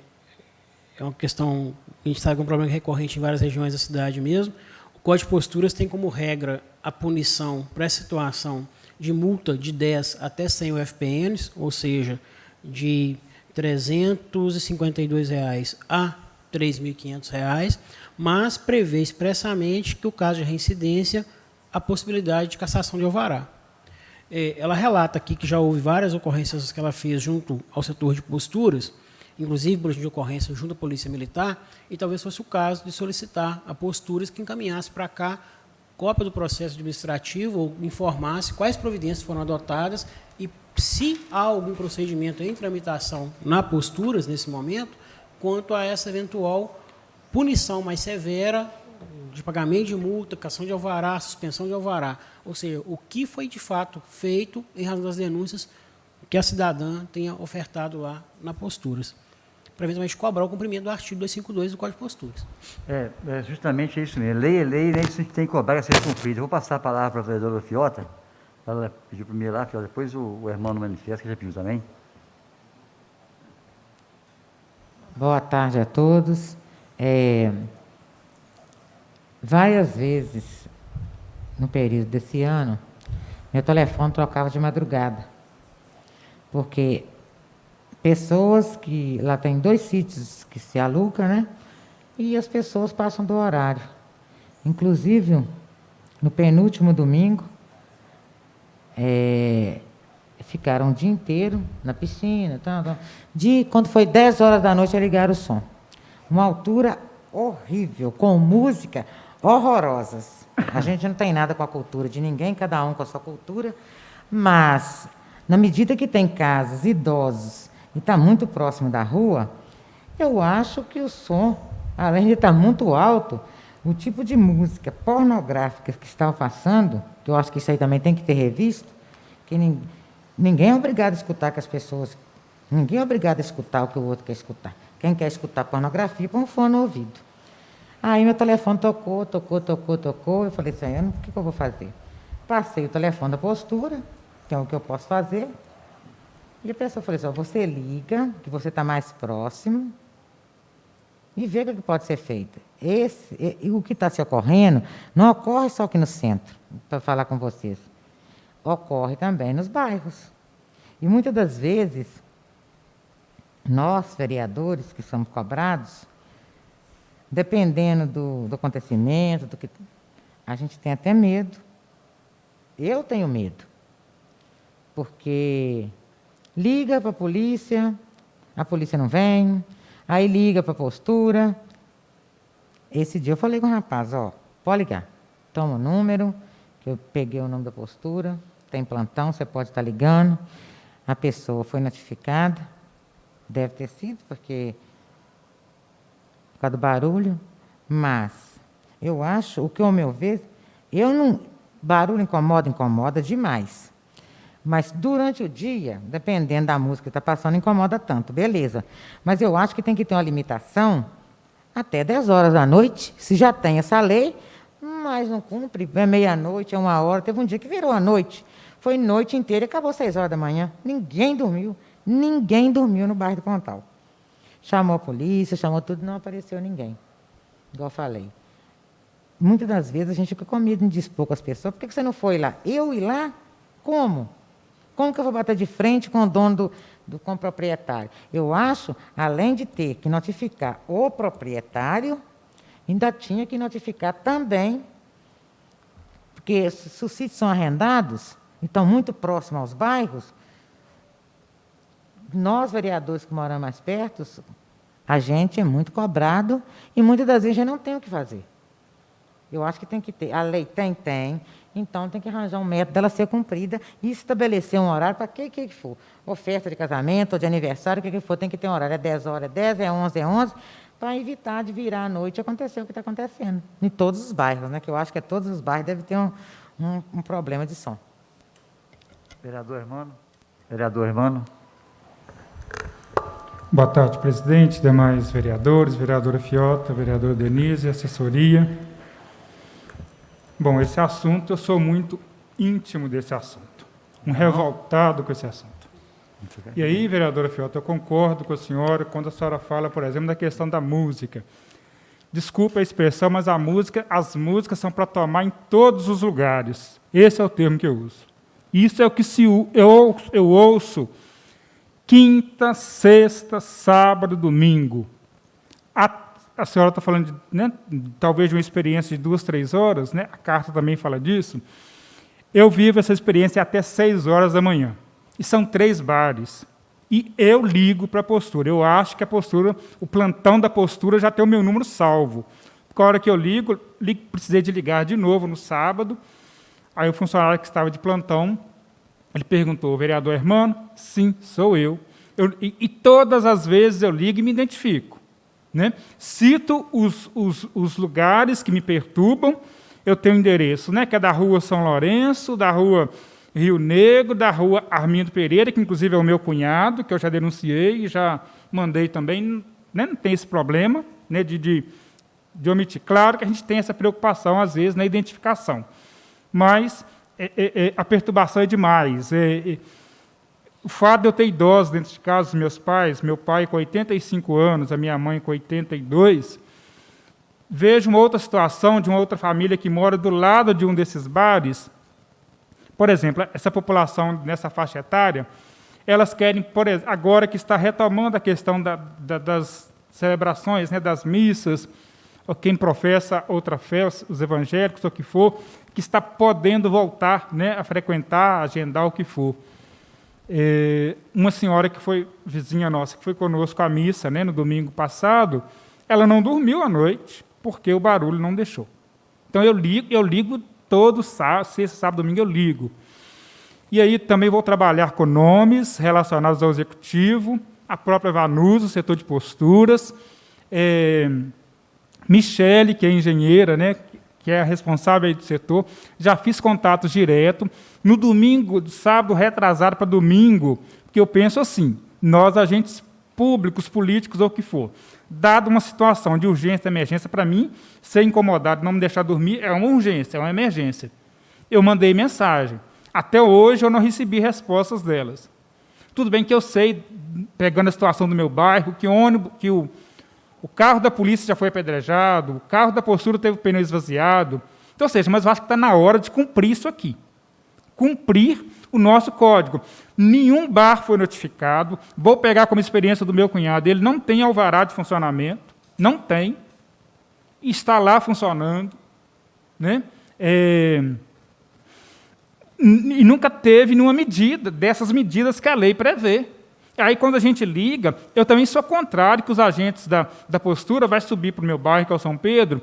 uma questão, a gente sabe que é um problema recorrente em várias regiões da cidade mesmo. O Código de Posturas tem como regra a punição para essa situação de multa de 10 até 100 UFPNs, ou seja, de R$ 352 a R$ 3.500, mas prevê expressamente que o caso de reincidência, a possibilidade de cassação de alvará. Ela relata aqui que já houve várias ocorrências que ela fez junto ao setor de posturas, inclusive boletim de ocorrência junto à Polícia Militar, e talvez fosse o caso de solicitar a posturas que encaminhasse para cá cópia do processo administrativo ou informasse quais providências foram adotadas e se há algum procedimento em tramitação na posturas nesse momento, quanto a essa eventual punição mais severa de pagamento de multa, cassação de alvará, suspensão de alvará. Ou seja, o que foi de fato feito em razão das denúncias que a cidadã tenha ofertado lá na posturas. Para eventualmente cobrar o cumprimento do artigo 252 do Código de Posturas. Justamente isso mesmo. Lei é lei, né? Isso a gente tem que cobrar a ser cumprida. Eu vou passar a palavra para a vereadora Fiota. Ela pediu primeiro lá, Fiota, depois o irmão no manifesto, que já pediu também. Boa tarde a todos. Várias vezes, no período desse ano, meu telefone trocava de madrugada. porque pessoas que... Lá tem 2 sítios que se aluga, né? E as pessoas passam do horário. Inclusive, no penúltimo domingo, ficaram o dia inteiro na piscina. Quando foi 10 horas da noite, ligaram o som. Uma altura horrível, com música horrorosas. A gente não tem nada com a cultura de ninguém, cada um com a sua cultura, mas, na medida que tem casas, idosos, e está muito próximo da rua, eu acho que o som, além de estar muito alto, o tipo de música pornográfica que estava passando, que eu acho que isso aí também tem que ter revisto, que ninguém é obrigado a escutar que as pessoas... Ninguém é obrigado a escutar o que o outro quer escutar. Quem quer escutar pornografia, põe um fone no ouvido. Aí meu telefone tocou. Eu falei assim, o que eu vou fazer? Passei o telefone da postura, que é o que eu posso fazer. E a pessoa falou assim, você liga, que você está mais próximo, e vê o que pode ser feito. O que está se ocorrendo, não ocorre só aqui no centro, para falar com vocês. Ocorre também nos bairros. E muitas das vezes, nós, vereadores, que somos cobrados, dependendo do acontecimento, a gente tem até medo. Eu tenho medo. Porque liga para a polícia não vem, aí liga para a postura. Esse dia eu falei com o rapaz, pode ligar, toma o número, que eu peguei o nome da postura, tem plantão, você pode estar ligando. A pessoa foi notificada, deve ter sido, porque por causa do barulho, mas eu acho, o que ao meu ver, barulho incomoda demais. Mas durante o dia, dependendo da música que está passando, incomoda tanto, beleza. Mas eu acho que tem que ter uma limitação até 10 horas da noite, se já tem essa lei, mas não cumpre, é meia-noite, é 1h. Teve um dia que virou a noite, foi noite inteira e acabou 6 horas da manhã. Ninguém dormiu no bairro do Pontal. Chamou a polícia, chamou tudo, não apareceu ninguém, igual eu falei. Muitas das vezes a gente fica com medo de dispor com as pessoas. Por que você não foi lá? Eu ir lá? Como? Como que eu vou bater de frente com o dono com o proprietário? Eu acho, além de ter que notificar o proprietário, ainda tinha que notificar também, porque se os sítios são arrendados, e estão muito próximos aos bairros, nós, vereadores que moramos mais perto, a gente é muito cobrado e muitas das vezes a gente não tem o que fazer. Eu acho que tem que ter. A lei tem. Então, tem que arranjar um método dela ser cumprida e estabelecer um horário para que for. Oferta de casamento ou de aniversário, o que for, tem que ter um horário. É 10 horas, é 10, é 11, é 11, para evitar de virar à noite e acontecer o que está acontecendo. Em todos os bairros, né? Que eu acho que todos os bairros devem ter um problema de som. Vereador Hermano. Vereador Hermano. Boa tarde, presidente, demais vereadores, vereadora Fiota, vereadora Denise, assessoria. Bom, esse assunto, eu sou muito íntimo desse assunto, revoltado com esse assunto. E aí, vereadora Fiota, eu concordo com a senhora quando a senhora fala, por exemplo, da questão da música. Desculpa a expressão, mas as músicas são para tomar em todos os lugares. Esse é o termo que eu uso. Isso é o que eu ouço quinta, sexta, sábado, domingo. A senhora está falando, talvez de uma experiência de 2, 3 horas, né? A carta também fala disso. Eu vivo essa experiência até 6 horas da manhã. E são 3 bares. E eu ligo para a postura. Eu acho que a postura, o plantão da postura já tem o meu número salvo. Porque a hora que eu ligo, precisei de ligar de novo no sábado. Aí o funcionário que estava de plantão, ele perguntou, vereador Hermano? Sim, sou eu. E todas as vezes eu ligo e me identifico. Né? Cito os lugares que me perturbam, eu tenho endereço, né? Que é da rua São Lourenço, da rua Rio Negro, da rua Armindo Pereira, que inclusive é o meu cunhado, que eu já denunciei e já mandei também, né? Não tem esse problema, né? de omitir. Claro que a gente tem essa preocupação, às vezes, na identificação, mas a perturbação é demais. O fato de eu ter idosos dentro de casa, os meus pais, meu pai com 85 anos, a minha mãe com 82, vejo uma outra situação de uma outra família que mora do lado de um desses bares. Por exemplo, essa população nessa faixa etária elas querem, agora que está retomando a questão das celebrações, né, das missas, ou quem professa outra fé, os evangélicos, ou o que for, que está podendo voltar, né, a frequentar, a agendar o que for. Uma senhora que foi vizinha nossa, que foi conosco à missa, né, no domingo passado, ela não dormiu à noite, porque o barulho não deixou. Então, eu ligo todo sábado, sexta, sábado, domingo, eu ligo. E aí também vou trabalhar com nomes relacionados ao executivo, a própria Vanusa, setor de posturas, Michele, que é engenheira, né, que é a responsável aí do setor, já fiz contatos direto. No domingo, sábado retrasado para domingo, porque eu penso assim, nós, agentes públicos, políticos ou o que for, dado uma situação de urgência, emergência, para mim, ser incomodado, não me deixar dormir, é uma urgência, é uma emergência. Eu mandei mensagem. Até hoje eu não recebi respostas delas. Tudo bem que eu sei, pegando a situação do meu bairro, que o carro da polícia já foi apedrejado, o carro da postura teve o pneu esvaziado. Então, ou seja, mas eu acho que está na hora de cumprir isso aqui. Cumprir o nosso código. Nenhum bar foi notificado. Vou pegar como experiência do meu cunhado. Ele não tem alvará de funcionamento. Não tem. Está lá funcionando. Né? E nunca teve nenhuma medida dessas medidas que a lei prevê. Aí, quando a gente liga, eu também sou contrário que os agentes da postura vai subir para o meu bairro, que é o São Pedro,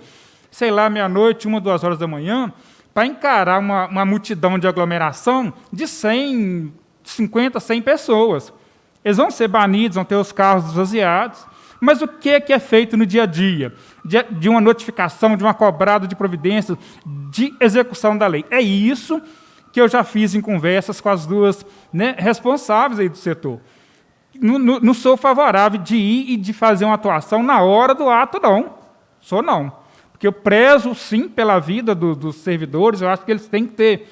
sei lá, meia-noite, 1, 2 horas da manhã, para encarar uma multidão de aglomeração de 50, 100 pessoas. Eles vão ser banidos, vão ter os carros esvaziados. Mas o que é feito no dia a dia? De uma notificação, de uma cobrada de providências, de execução da lei. É isso que eu já fiz em conversas com as duas, né, responsáveis aí do setor. Não sou favorável de ir e de fazer uma atuação na hora do ato, não. Sou não. Porque eu prezo, sim, pela vida dos servidores, eu acho que eles têm que ter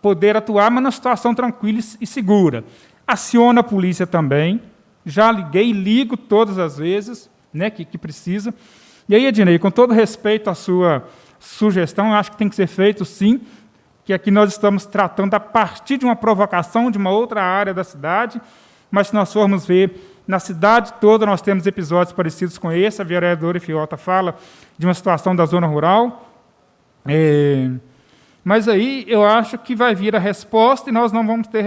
poder atuar, mas numa situação tranquila e segura. Aciona a polícia também, já liguei e ligo todas as vezes, né, que precisa. E aí, Ednei, com todo respeito à sua sugestão, eu acho que tem que ser feito, sim, que aqui nós estamos tratando a partir de uma provocação de uma outra área da cidade, mas se nós formos ver, na cidade toda nós temos episódios parecidos com esse, a vereadora Fiota fala de uma situação da zona rural, mas aí eu acho que vai vir a resposta e nós não vamos ter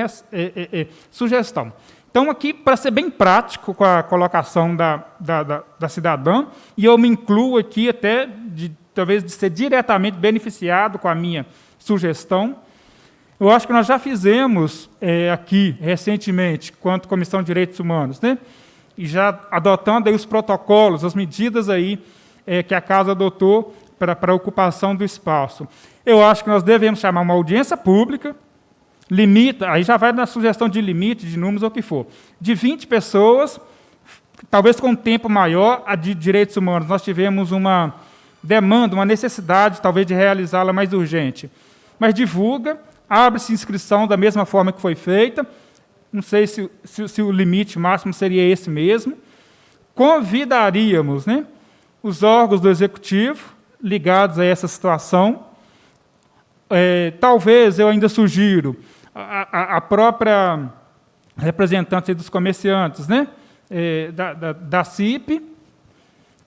sugestão. Então, aqui, para ser bem prático com a colocação da cidadã, e eu me incluo aqui até, talvez, de ser diretamente beneficiado com a minha sugestão. Eu acho que nós já fizemos aqui, recentemente, quanto Comissão de Direitos Humanos, né? E já adotando aí os protocolos, as medidas aí, que a Casa adotou para a ocupação do espaço. Eu acho que nós devemos chamar uma audiência pública, limita, aí já vai na sugestão de limite, de números ou o que for, de 20 pessoas, talvez com um tempo maior. A de direitos humanos, nós tivemos uma demanda, uma necessidade, talvez, de realizá-la mais urgente. Mas divulga, abre-se inscrição da mesma forma que foi feita, não sei se o limite máximo seria esse mesmo. Convidaríamos, né, os órgãos do Executivo ligados a essa situação. Talvez, eu ainda sugiro, a própria representante dos comerciantes, né, da CIP,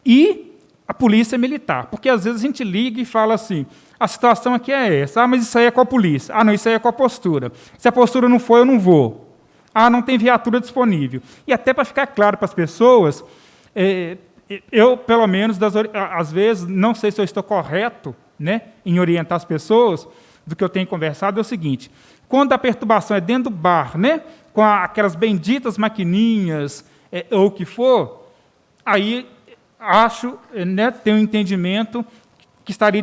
e a Polícia Militar. Porque, às vezes, a gente liga e fala assim, a situação aqui é essa, mas isso aí é com a polícia. Não, isso aí é com a postura. Se a postura não for, eu não vou. Não tem viatura disponível. E até para ficar claro para as pessoas, eu, pelo menos, às vezes, não sei se eu estou correto, né, em orientar as pessoas, do que eu tenho conversado, é o seguinte: quando a perturbação é dentro do bar, né, com aquelas benditas maquininhas, ou o que for, aí acho, né, ter um entendimento que estaria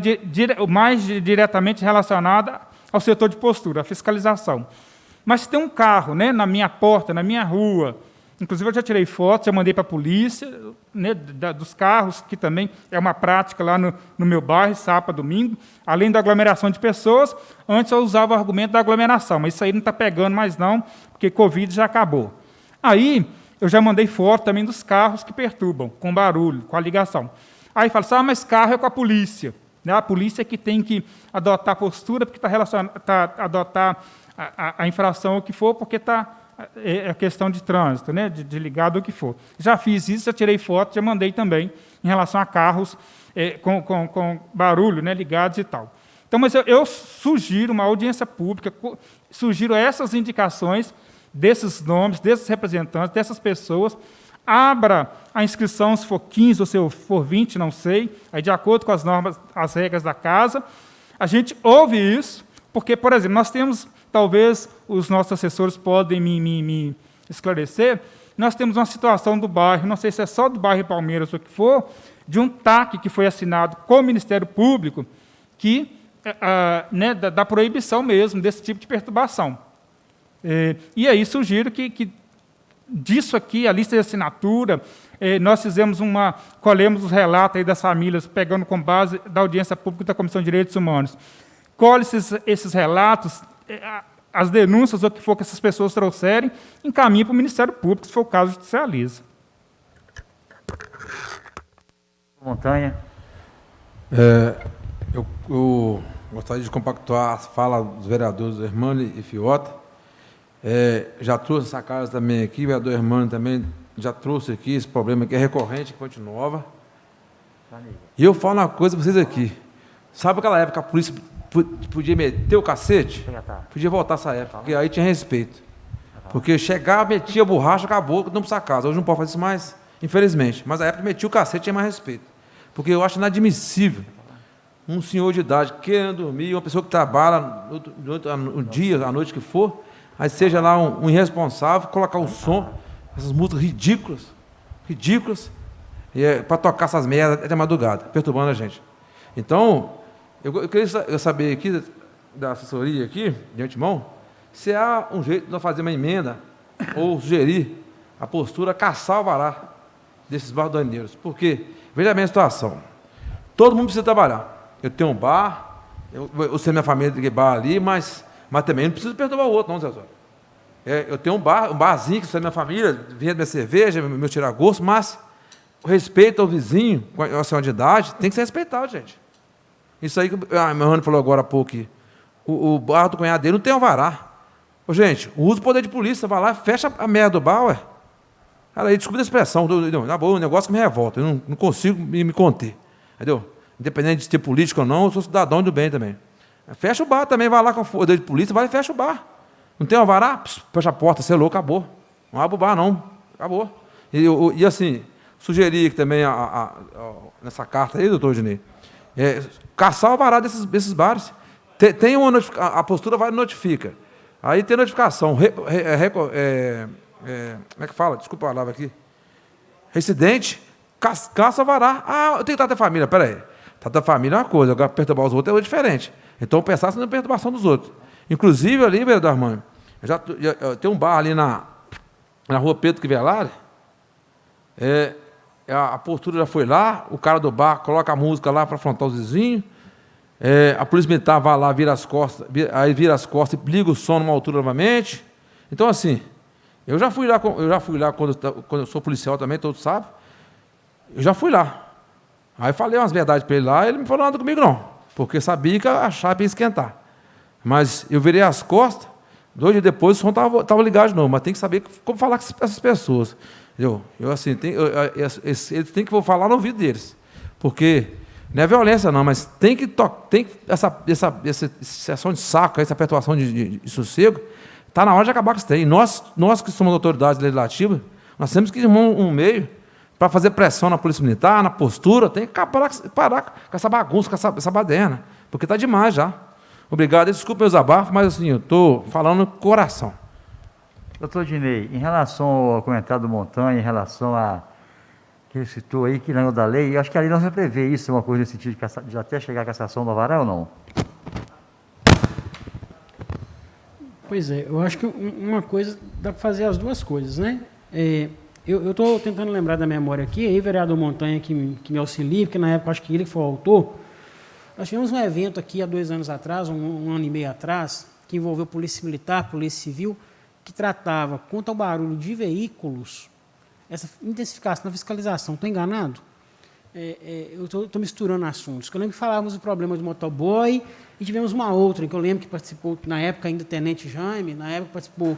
mais diretamente relacionado ao setor de postura, à fiscalização. Mas se tem um carro, né, na minha porta, na minha rua, inclusive eu já tirei fotos, já mandei para a polícia, né, dos carros, que também é uma prática lá no meu bairro, sábado, domingo, além da aglomeração de pessoas. Antes eu usava o argumento da aglomeração, mas isso aí não está pegando mais não, porque Covid já acabou. Aí eu já mandei foto também dos carros que perturbam, com barulho, com a ligação. Aí fala assim, mas carro é com a polícia. Né? A polícia é que tem que adotar a postura, porque adotar a infração o que for, porque é questão de trânsito, né, de ligado o que for. Já fiz isso, já tirei foto, já mandei também em relação a carros com barulho, né, ligados e tal. Então, mas eu sugiro uma audiência pública, sugiro essas indicações desses nomes, desses representantes, dessas pessoas. Abra a inscrição, se for 15 ou se for 20, não sei, aí de acordo com as normas, as regras da casa. A gente ouve isso, porque, por exemplo, nós temos, talvez os nossos assessores podem me esclarecer, nós temos uma situação do bairro, não sei se é só do bairro Palmeiras ou o que for, de um TAC que foi assinado com o Ministério Público, que né, da proibição mesmo desse tipo de perturbação. E aí sugiro que disso aqui, a lista de assinatura, nós colhemos os relatos aí das famílias, pegando com base da audiência pública da Comissão de Direitos Humanos. Colhe esses relatos, as denúncias, ou o que for que essas pessoas trouxerem, encaminhe para o Ministério Público, se for o caso, judicializa. Montanha. Eu gostaria de compactuar a fala dos vereadores Hermano e Fiota. Já trouxe essa casa também aqui, o vereador Hermano também já trouxe aqui esse problema que é recorrente em Ponte Nova. E eu falo uma coisa para vocês aqui. Sabe aquela época que a polícia podia meter o cacete? Podia voltar essa época, porque aí tinha respeito. Porque chegava, metia a borracha, acabou, não precisa casa. Hoje não pode fazer isso mais, infelizmente. Mas a época que metia o cacete tinha mais respeito. Porque eu acho inadmissível um senhor de idade querendo dormir, uma pessoa que trabalha no dia, à noite que for, aí seja lá um irresponsável, colocar o som, essas músicas ridículas, para tocar essas merdas até madrugada, perturbando a gente. Então, eu queria saber aqui, da assessoria aqui, de antemão, se há um jeito de nós fazer uma emenda, ou sugerir a postura caçar o vará desses bardoaneiros. Porque, veja bem a situação, todo mundo precisa trabalhar. Eu tenho um bar, eu sei minha família tem bar ali, mas também não preciso perturbar o outro, não, Zé Zóio. Eu tenho um barzinho, que é minha família, vendo minha cerveja, meu tira-gosto, mas o respeito ao vizinho, com a senhora de idade, tem que ser respeitado, gente. Isso aí que meu Rony falou agora há pouco aqui. O bar do cunhado dele não tem alvará. Ô, gente, usa o poder de polícia, vai lá, fecha a merda do bar, ué. Cara, aí desculpa a expressão, na boa, um negócio que me revolta, eu não consigo me conter, entendeu? Independente de ser político ou não, eu sou cidadão do bem também. Fecha o bar também, vai lá com o poder de polícia, vai e fecha o bar. Não tem alvará? Fecha a porta, selou, acabou. Não abre o bar, não. Acabou. E assim, sugeri que também, nessa carta aí, doutor Dinei, caçar o alvará desses bares. Tem uma a postura vai e notifica. Aí tem notificação. Como é que fala? Desculpa a palavra aqui. Residente, caça o alvará. Eu tenho que estar da família. Peraí. Estar da família é uma coisa, agora perturbar os outros é diferente. Então, pensar na perturbação dos outros. Inclusive, ali, vereador Armando, tem um bar ali na rua Pedro Quivelari, a postura já foi lá, o cara do bar coloca a música lá para afrontar os vizinhos, a polícia militar vai lá, vira as costas e liga o som numa altura novamente. Então, assim, eu já fui lá quando eu sou policial também, todos sabem, eu já fui lá. Aí falei umas verdades para ele lá, ele não falou nada comigo não, porque sabia que a chapa ia esquentar. Mas eu virei as costas, 2 dias depois o som estava ligado de novo, mas tem que saber como falar com essas pessoas. Eles têm que falar no ouvido deles, porque não é violência não, mas tem que essa ação de saco, essa perturbação de sossego, está na hora de acabar com isso aí. Nós que somos autoridades legislativas, nós temos que ir um meio para fazer pressão na polícia militar, na postura, tem que parar com essa bagunça, com essa baderna, porque está demais já. Obrigado, desculpe meus abafos, mas assim, eu estou falando no coração. Doutor Dinei, em relação ao comentário do Montanha, em relação a que ele citou aí, que não é da lei, eu acho que a lei não vai prever isso, uma coisa nesse sentido, de até chegar à cassação do alvará ou não? Pois é, eu acho que uma coisa, dá para fazer as duas coisas, né? Eu estou tentando lembrar da memória aqui, aí o vereador Montanha que me auxilia, porque na época acho que ele que foi o autor. Nós tivemos um evento aqui há 2 anos atrás, um ano e meio atrás, que envolveu Polícia Militar, Polícia Civil, que tratava contra o barulho de veículos, essa intensificação na fiscalização. Estou enganado? eu estou misturando assuntos. Eu lembro que falávamos do problema do motoboy e tivemos uma outra, que eu lembro que participou, na época ainda o Tenente Jaime, na época participou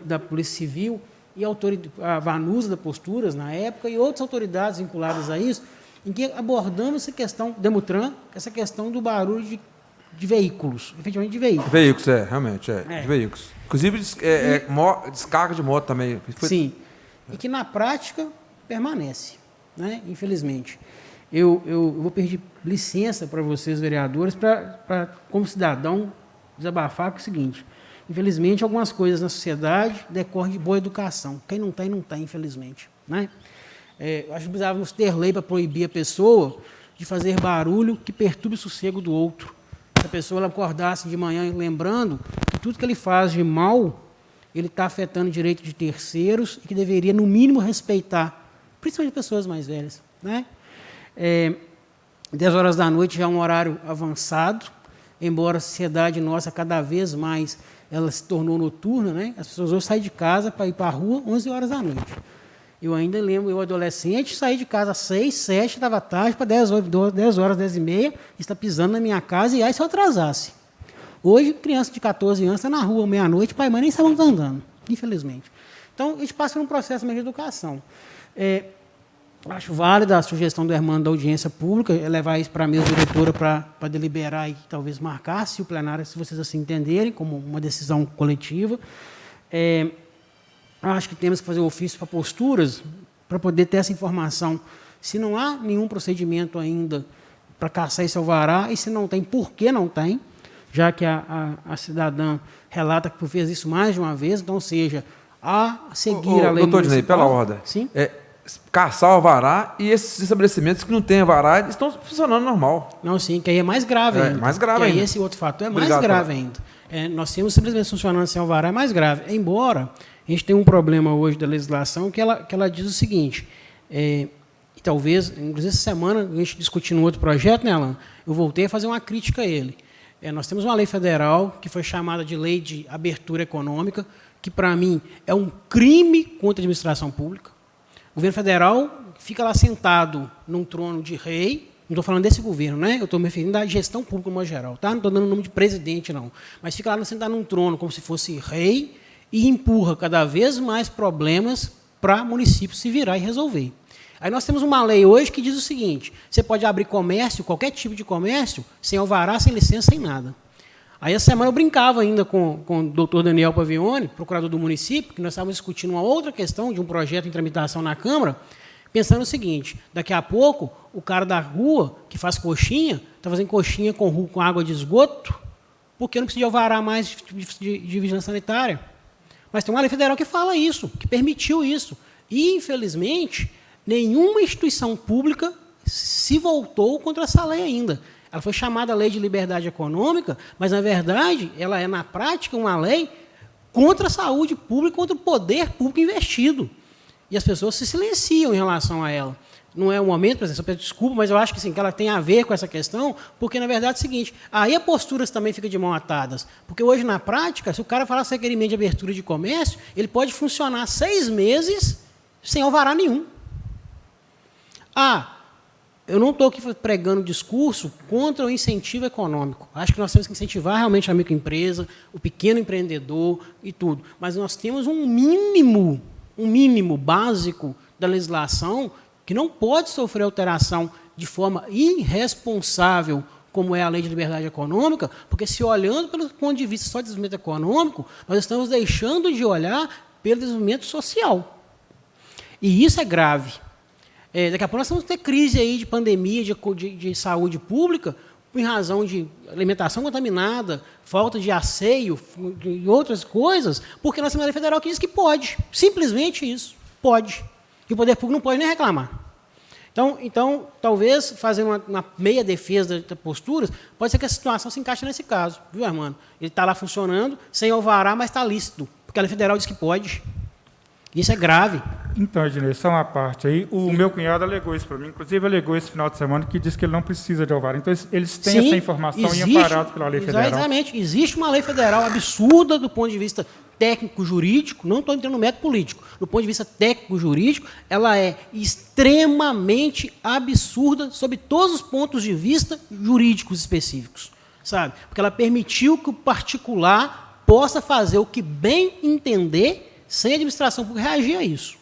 da Polícia Civil e a Vanusa da Posturas, na época, e outras autoridades vinculadas a isso, em que abordamos essa questão, Demutran, essa questão do barulho de veículos, efetivamente de veículos. Veículos, realmente, de veículos. Inclusive, descarga de moto também. Sim, e que na prática permanece, né? Infelizmente. Eu vou pedir licença para vocês, vereadores, para, como cidadão, desabafar com o seguinte: infelizmente, algumas coisas na sociedade decorrem de boa educação. Quem não tem, não tem, infelizmente. Né? Eu acho que precisávamos ter lei para proibir a pessoa de fazer barulho que perturbe o sossego do outro. Se a pessoa ela acordasse de manhã lembrando que tudo que ele faz de mal, ele está afetando o direito de terceiros e que deveria, no mínimo, respeitar, principalmente pessoas mais velhas. Né? 10 horas da noite já é um horário avançado, embora a sociedade nossa cada vez mais ela se tornou noturna, né? As pessoas hoje saem de casa para ir para a rua 11 horas da noite. Eu ainda lembro, eu adolescente, saí de casa às 6, 7 da tarde para 10 horas, 10 e meia, está pisando na minha casa e aí se eu atrasasse. Hoje, criança de 14 anos está na rua meia-noite, pai e mãe nem sabem onde está andando, infelizmente. Então, a gente passa por um processo de educação. Acho válida a sugestão do Hermano da audiência pública, levar isso para a mesa diretora para deliberar e talvez marcar, se o plenário, se vocês assim entenderem, como uma decisão coletiva. Acho que temos que fazer ofício para posturas, para poder ter essa informação. Se não há nenhum procedimento ainda para caçar esse alvará, e se não tem, por que não tem, já que a cidadã relata que fez isso mais de uma vez, então, seja, a seguir a lei municipal. Doutor Dinei, pela ordem. Sim? Caçar o alvará e esses estabelecimentos que não têm alvará estão funcionando normal. Não, sim, que aí é mais grave ainda. Mais grave ainda. Aí esse outro fator é mais grave ainda. Nós temos simplesmente funcionando sem alvará, é mais grave. Embora a gente tenha um problema hoje da legislação que ela diz o seguinte, e talvez, inclusive essa semana, a gente discutindo um outro projeto, né, Alan? Eu voltei a fazer uma crítica a ele. Nós temos uma lei federal que foi chamada de Lei de Abertura Econômica, que, para mim, é um crime contra a administração pública. O governo federal fica lá sentado num trono de rei, não estou falando desse governo, né? Eu estou me referindo à gestão pública no modo geral, tá? Não estou dando o nome de presidente, não. Mas fica lá sentado num trono como se fosse rei e empurra cada vez mais problemas para o município se virar e resolver. Aí nós temos uma lei hoje que diz o seguinte: você pode abrir comércio, qualquer tipo de comércio, sem alvará, sem licença, sem nada. Aí, essa semana, eu brincava ainda com o doutor Daniel Pavione, procurador do município, que nós estávamos discutindo uma outra questão de um projeto em tramitação na Câmara, pensando o seguinte: daqui a pouco, o cara da rua, que faz coxinha, está fazendo coxinha com água de esgoto, porque não precisa de alvará mais de vigilância sanitária. Mas tem uma lei federal que fala isso, que permitiu isso. E, infelizmente, nenhuma instituição pública se voltou contra essa lei ainda. Ela foi chamada Lei de Liberdade Econômica, mas, na verdade, ela é, na prática, uma lei contra a saúde pública, contra o poder público investido. E as pessoas se silenciam em relação a ela. Não é o momento, por exemplo, eu peço desculpa, mas eu acho que, sim, que ela tem a ver com essa questão, porque, na verdade, é o seguinte: aí a postura também fica de mão atadas. Porque hoje, na prática, se o cara falar requerimento de abertura de comércio, ele pode funcionar 6 meses sem alvará nenhum. Eu não estou aqui pregando discurso contra o incentivo econômico. Acho que nós temos que incentivar realmente a microempresa, o pequeno empreendedor e tudo. Mas nós temos um mínimo básico da legislação que não pode sofrer alteração de forma irresponsável, como é a Lei de Liberdade Econômica, porque, se olhando pelo ponto de vista só de desenvolvimento econômico, nós estamos deixando de olhar pelo desenvolvimento social. E isso é grave. Daqui a pouco nós vamos ter crise aí de pandemia, de saúde pública, em razão de alimentação contaminada, falta de asseio e outras coisas, porque nós temos uma lei federal que diz que pode. Simplesmente isso. Pode. E o poder público não pode nem reclamar. Então talvez, fazendo uma meia defesa das posturas, pode ser que a situação se encaixe nesse caso. Viu, Armando? Ele está lá funcionando, sem alvará, mas está lícito, porque a lei federal diz que pode. Isso é grave. Então, Ednei, só uma parte aí. O meu cunhado alegou isso para mim, inclusive alegou esse final de semana, que diz que ele não precisa de alvará. Então, eles têm essa informação e amparados pela lei federal. Exatamente. Existe uma lei federal absurda do ponto de vista técnico-jurídico, não estou entrando no método político, do ponto de vista técnico-jurídico, ela é extremamente absurda sob todos os pontos de vista jurídicos específicos, sabe? Porque ela permitiu que o particular possa fazer o que bem entender sem a administração pública reagir a isso.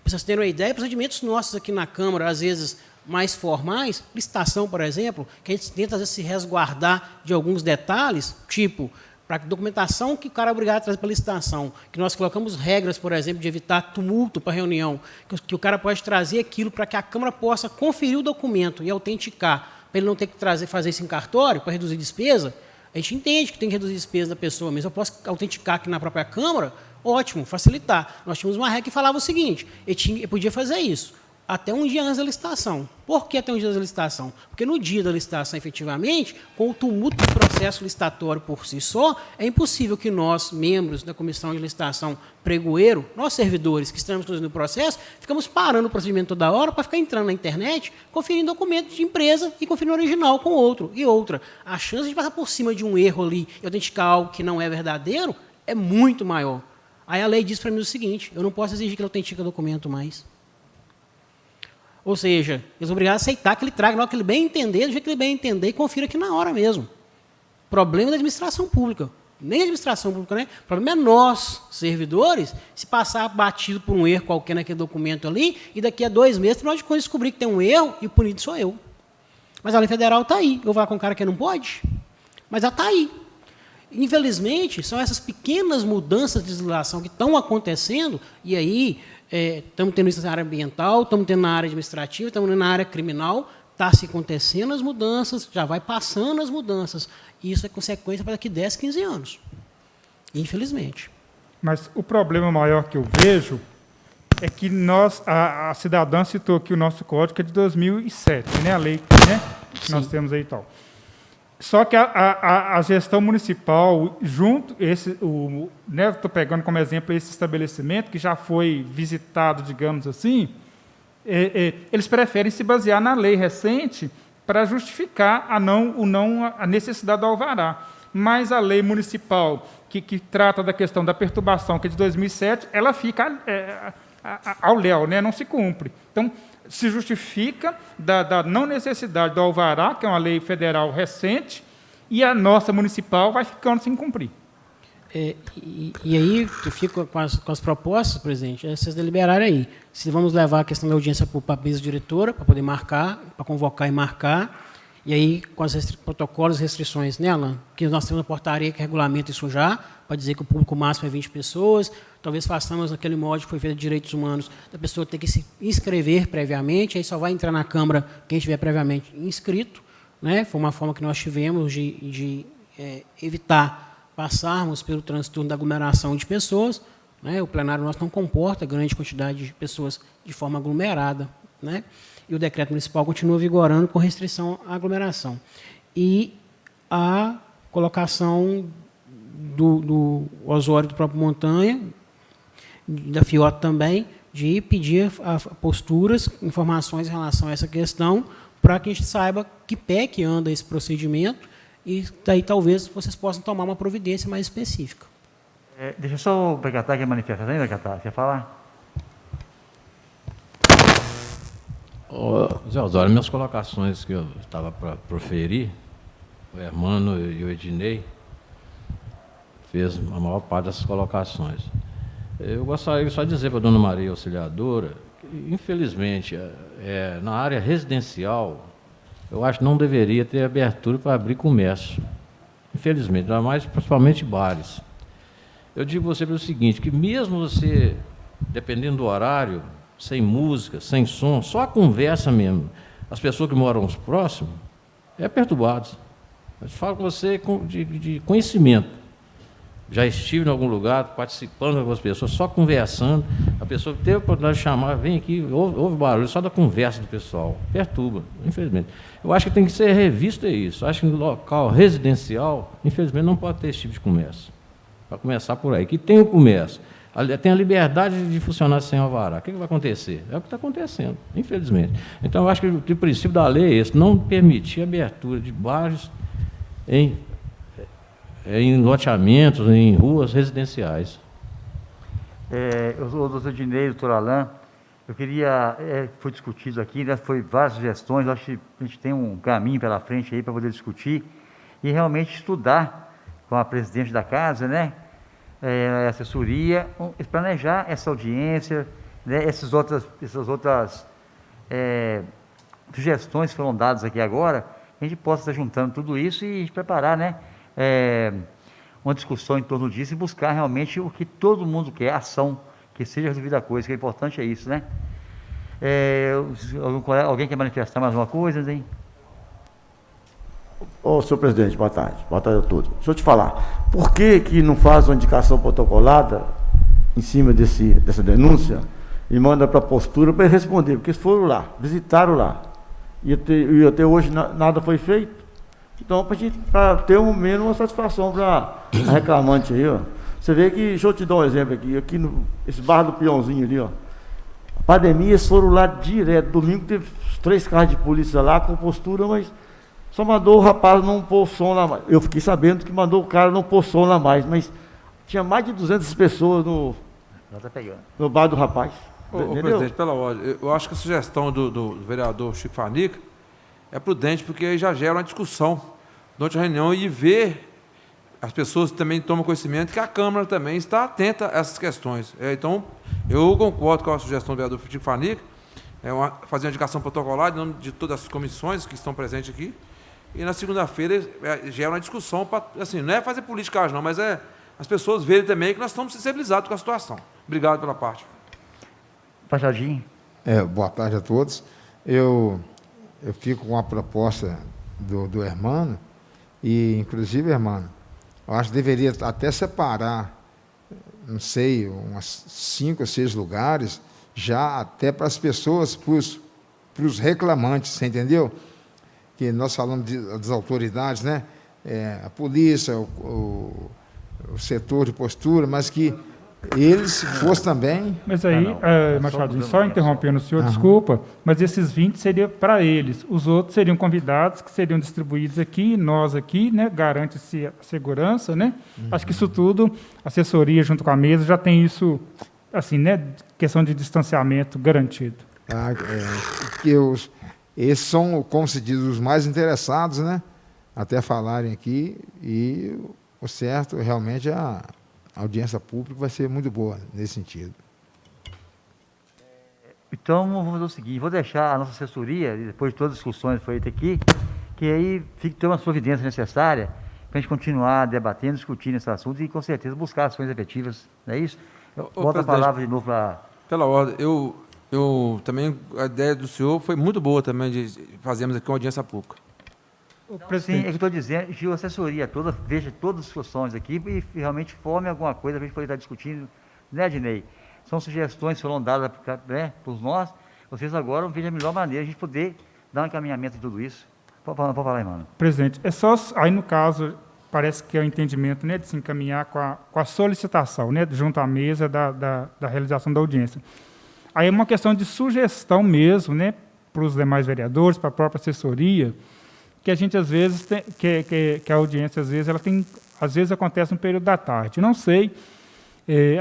Para vocês terem uma ideia, procedimentos nossos aqui na Câmara, às vezes mais formais, licitação, por exemplo, que a gente tenta, às vezes, se resguardar de alguns detalhes, tipo, para a documentação que o cara é obrigado a trazer para a licitação, que nós colocamos regras, por exemplo, de evitar tumulto para a reunião, que o cara pode trazer aquilo para que a Câmara possa conferir o documento e autenticar, para ele não ter que fazer isso em cartório, para reduzir despesa. A gente entende que tem que reduzir despesa da pessoa, mas eu posso autenticar aqui na própria Câmara, ótimo, facilitar. Nós tínhamos uma regra que falava o seguinte, eu podia fazer isso até um dia antes da licitação. Por que até um dia antes da licitação? Porque no dia da licitação, efetivamente, com o tumulto do processo licitatório por si só, é impossível que nós, membros da comissão de licitação pregoeiro, nós servidores que estamos no processo, ficamos parando o procedimento toda hora para ficar entrando na internet, conferindo documentos de empresa e conferindo original com outro. E outra, a chance de passar por cima de um erro ali e autenticar algo que não é verdadeiro é muito maior. Aí a lei diz para mim o seguinte, eu não posso exigir que ele autentique documento mais. Ou seja, eles são obrigados a aceitar que ele traga na hora que ele bem entender, do jeito que ele bem entender, e confira aqui na hora mesmo. Problema da administração pública. Nem a administração pública, né? O problema é nós, servidores, se passar batido por um erro qualquer naquele documento ali, e daqui a 2 meses nós descobrir que tem um erro e o punido sou eu. Mas a lei federal está aí. Eu vou lá com um cara que não pode? Mas ela está aí. Infelizmente, são essas pequenas mudanças de legislação que estão acontecendo, e aí estamos tendo isso na área ambiental, estamos tendo na área administrativa, estamos tendo na área criminal, está se acontecendo as mudanças, já vai passando as mudanças. E isso é consequência para daqui 10, 15 anos. Infelizmente. Mas o problema maior que eu vejo é que a cidadã citou que o nosso código é de 2007, né? A lei, né, que nós temos aí e tal. Só que a gestão municipal, né, estou pegando como exemplo esse estabelecimento, que já foi visitado, digamos assim, eles preferem se basear na lei recente para justificar a necessidade do alvará. Mas a lei municipal, que trata da questão da perturbação, que é de 2007, ela fica ao léu, né, não se cumpre. Então, se justifica da não necessidade do alvará, que é uma lei federal recente, e a nossa municipal vai ficando sem cumprir. E aí, eu fico com as propostas, presidente, vocês deliberarem aí. Se vamos levar a questão da audiência para a mesa diretora, para poder marcar, para convocar e marcar, e aí, com os protocolos e restrições, né, Alan? Que nós temos uma portaria que regulamenta isso já, para dizer que o público máximo é 20 pessoas, talvez façamos aquele molde que foi feito de direitos humanos, da pessoa ter que se inscrever previamente, aí só vai entrar na Câmara quem estiver previamente inscrito, né? Foi uma forma que nós tivemos de evitar passarmos pelo transtorno da aglomeração de pessoas, né? O plenário nosso não comporta grande quantidade de pessoas de forma aglomerada, né? E o decreto municipal continua vigorando com restrição à aglomeração. E a colocação do Osório do próprio Montanha, da FIOT também, de pedir posturas, informações em relação a essa questão, para que a gente saiba que pé que anda esse procedimento, e daí talvez vocês possam tomar uma providência mais específica. Deixa eu só perguntar aqui a manifestação, Becatar, quer falar? Zé Osório, minhas colocações que eu estava para proferir, o Hermano e o Ednei fez a maior parte dessas colocações. Eu gostaria só de dizer para a dona Maria Auxiliadora que, infelizmente, na área residencial, eu acho que não deveria ter abertura para abrir comércio. Infelizmente, ainda mais principalmente bares. Eu digo a você o seguinte, que mesmo você, dependendo do horário, sem música, sem som, só a conversa mesmo, as pessoas que moram próximos, é perturbado. Eu falo com você de conhecimento. Já estive em algum lugar, participando com algumas pessoas, só conversando, a pessoa teve a oportunidade de chamar, vem aqui, ouve barulho, só da conversa do pessoal. Perturba, infelizmente. Eu acho que tem que ser revisto isso. Eu acho que no local residencial, infelizmente, não pode ter esse tipo de comércio. Para começar por aí. Que tem o comércio, tem a liberdade de funcionar sem alvará. O que vai acontecer? É o que está acontecendo, infelizmente. Então, eu acho que o princípio da lei é esse, não permitir a abertura de bares em loteamentos, em ruas residenciais. o doutor Dinei, doutor Alain, eu queria, foi discutido aqui, né, foi várias sugestões, eu acho que a gente tem um caminho pela frente aí para poder discutir e realmente estudar com a presidente da casa, né, a assessoria, planejar essa audiência, né, essas outras sugestões que foram dadas aqui agora, a gente possa estar juntando tudo isso e preparar, né, uma discussão em torno disso e buscar realmente o que todo mundo quer, ação, que seja resolvida a coisa, que é importante é isso, né? Alguém quer manifestar mais uma coisa, hein? Senhor presidente, boa tarde a todos. Deixa eu te falar, por que não faz uma indicação protocolada em cima dessa denúncia e manda para a postura para ele responder? Porque eles foram lá, visitaram lá, e até hoje nada foi feito. Então, para ter um menos uma satisfação para a reclamante aí, ó. Você vê que, deixa eu te dar um exemplo aqui esse bar do Peãozinho ali, ó. A pandemia, eles foram lá direto. Domingo teve 3 carros de polícia lá com postura, mas só mandou o rapaz não pôr som lá mais. Eu fiquei sabendo que mandou o cara não pôr som lá mais, mas tinha mais de 200 pessoas no bar do rapaz. Ô, presidente, pela ordem, eu acho que a sugestão do vereador Chico Fanica é prudente, porque aí já gera uma discussão durante a reunião e ver as pessoas também tomam conhecimento que a Câmara também está atenta a essas questões. Então, eu concordo com a sugestão do vereador Chico Fanica, fazer uma indicação protocolar em nome de todas as comissões que estão presentes aqui, e na segunda-feira gera uma discussão, assim, não é fazer política não, mas as pessoas verem também que nós estamos sensibilizados com a situação. Obrigado pela parte. Pajadinho. Boa tarde a todos. Eu fico com a proposta do Hermano, e inclusive, Hermano, eu acho que deveria até separar, não sei, umas 5 ou 6 lugares, já até para as pessoas, para os reclamantes, você entendeu? Que nós falamos das autoridades, né? A polícia, o setor de postura, mas que eles fossem também... Mas aí, Machadinho, só interrompendo o senhor, desculpa, mas esses 20 seriam para eles. Os outros seriam convidados, que seriam distribuídos aqui, nós aqui, né? Garante-se a segurança, né? Acho que isso tudo, a assessoria junto com a mesa já tem isso, assim, né? Questão de distanciamento garantido. Esses são, como se diz, os mais interessados, né? Até falarem aqui, e o certo, realmente, a audiência pública vai ser muito boa nesse sentido. Então, vamos fazer o seguinte, vou deixar a nossa assessoria, depois de todas as discussões que foram feitas aqui, que aí fique ter uma providência necessária para a gente continuar debatendo, discutindo esse assunto e, com certeza, buscar ações efetivas. Não é isso? Volto a palavra de novo para... Pela ordem, eu também, a ideia do senhor foi muito boa também de fazermos aqui uma audiência pública. Sim, é que eu estou dizendo, que a assessoria toda, veja todas as discussões aqui e realmente forme alguma coisa para a gente poder estar discutindo, né, Dinei? São sugestões que foram dadas, né, por nós, vocês agora vejam a melhor maneira de a gente poder dar um encaminhamento de tudo isso. Pode falar aí, mano. Presidente, é só, aí no caso, parece que é o entendimento, né, de se encaminhar com a solicitação, né, junto à mesa da realização da audiência. Aí é uma questão de sugestão mesmo, né, para os demais vereadores, para a própria assessoria, que a gente, às vezes, que a audiência, às vezes acontece no período da tarde. Não sei,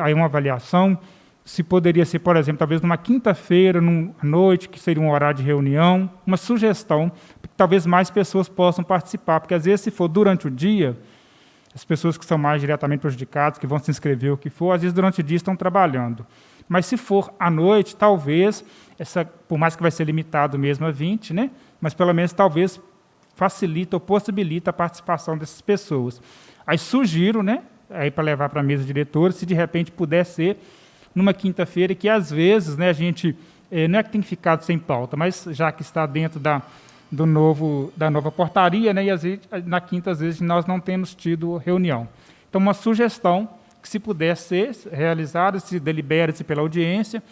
aí uma avaliação, se poderia ser, por exemplo, talvez numa quinta-feira, à noite, que seria um horário de reunião, uma sugestão, para que talvez mais pessoas possam participar, porque, às vezes, se for durante o dia, as pessoas que são mais diretamente prejudicadas, que vão se inscrever, o que for, às vezes, durante o dia estão trabalhando. Mas, se for à noite, talvez, por mais que vai ser limitado mesmo a 20, né? Mas, pelo menos, talvez facilita ou possibilita a participação dessas pessoas. Aí sugiro, né, aí para levar para a mesa de diretores, se de repente puder ser numa quinta-feira, que às vezes, né, a gente, não é que tem que ficar sem pauta, mas já que está dentro da nova portaria, né, e às vezes, na quinta, às vezes, nós não temos tido reunião. Então, uma sugestão que, se puder ser realizada, se delibera-se pela audiência,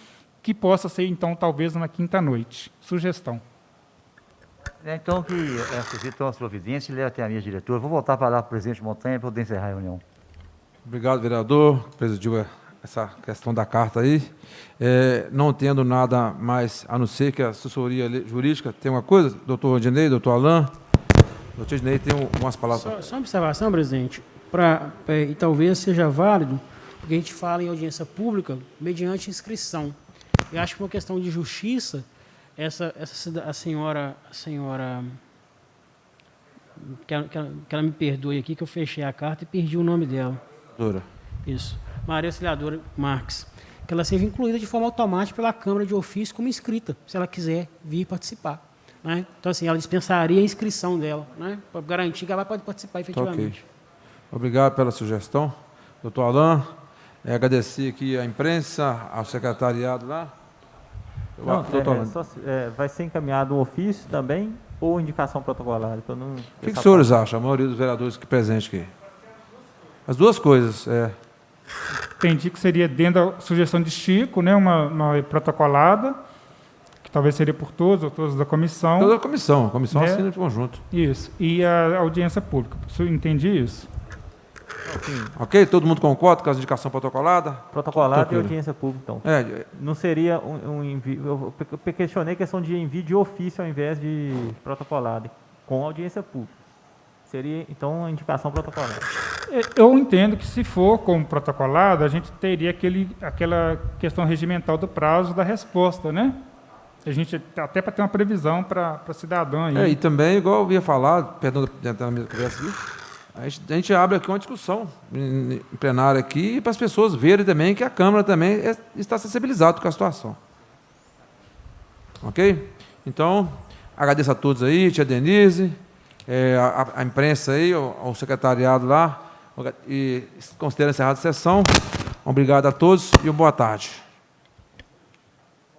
que possa ser, então, talvez, numa quinta-noite. Sugestão. Então, que a assessoria tome as providências e leve até a minha diretora. Vou voltar para lá para o presidente Montanha para poder encerrar a reunião. Obrigado, vereador. Presidiu essa questão da carta aí. Não tendo nada mais, a não ser que a assessoria jurídica tem uma coisa, doutor Rodinei, doutor Alain. Doutor Rodinei tem umas palavras. Só uma observação, presidente, e talvez seja válido, porque a gente fala em audiência pública mediante inscrição. Eu acho que uma questão de justiça, a senhora que ela me perdoe aqui, que eu fechei a carta e perdi o nome dela. Doutora. Isso. Maria Auxiliadora Marques. Que ela seja incluída de forma automática pela Câmara de Ofício como inscrita, se ela quiser vir participar. Né? Então, assim, ela dispensaria a inscrição dela, né? Para garantir que ela pode participar efetivamente. Ok. Obrigado pela sugestão. Doutor Alain, agradecer aqui à imprensa, ao secretariado lá. Não, Doutor Alain. vai ser encaminhado um ofício também ou indicação protocolada? O que os senhores acham, a maioria dos vereadores que presentes aqui? As duas coisas. Entendi que seria dentro da sugestão de Chico, né, uma protocolada, que talvez seria por todos, ou todos da comissão. Toda a comissão né? assina de conjunto. Isso, e a audiência pública. Eu entendi isso. Ok? Todo mundo concorda com a indicação protocolada? Protocolada e Tranquilo. audiência pública, então. É, Não seria um envio... Eu questionei a questão de envio de ofício ao invés de protocolado, com audiência pública. Seria, então, a indicação protocolada. Eu entendo que, se for como protocolado, a gente teria aquela questão regimental do prazo da resposta, né? A gente, até para ter uma previsão para cidadão aí. e também, igual eu ia falar, perdão de entrar na minha conversa aqui, a gente abre aqui uma discussão em plenário aqui para as pessoas verem também que a Câmara também está sensibilizada com a situação. Ok? Então, agradeço a todos aí, tia Denise, a imprensa aí, ao secretariado lá, e considero encerrada a sessão. Obrigado a todos e uma boa tarde.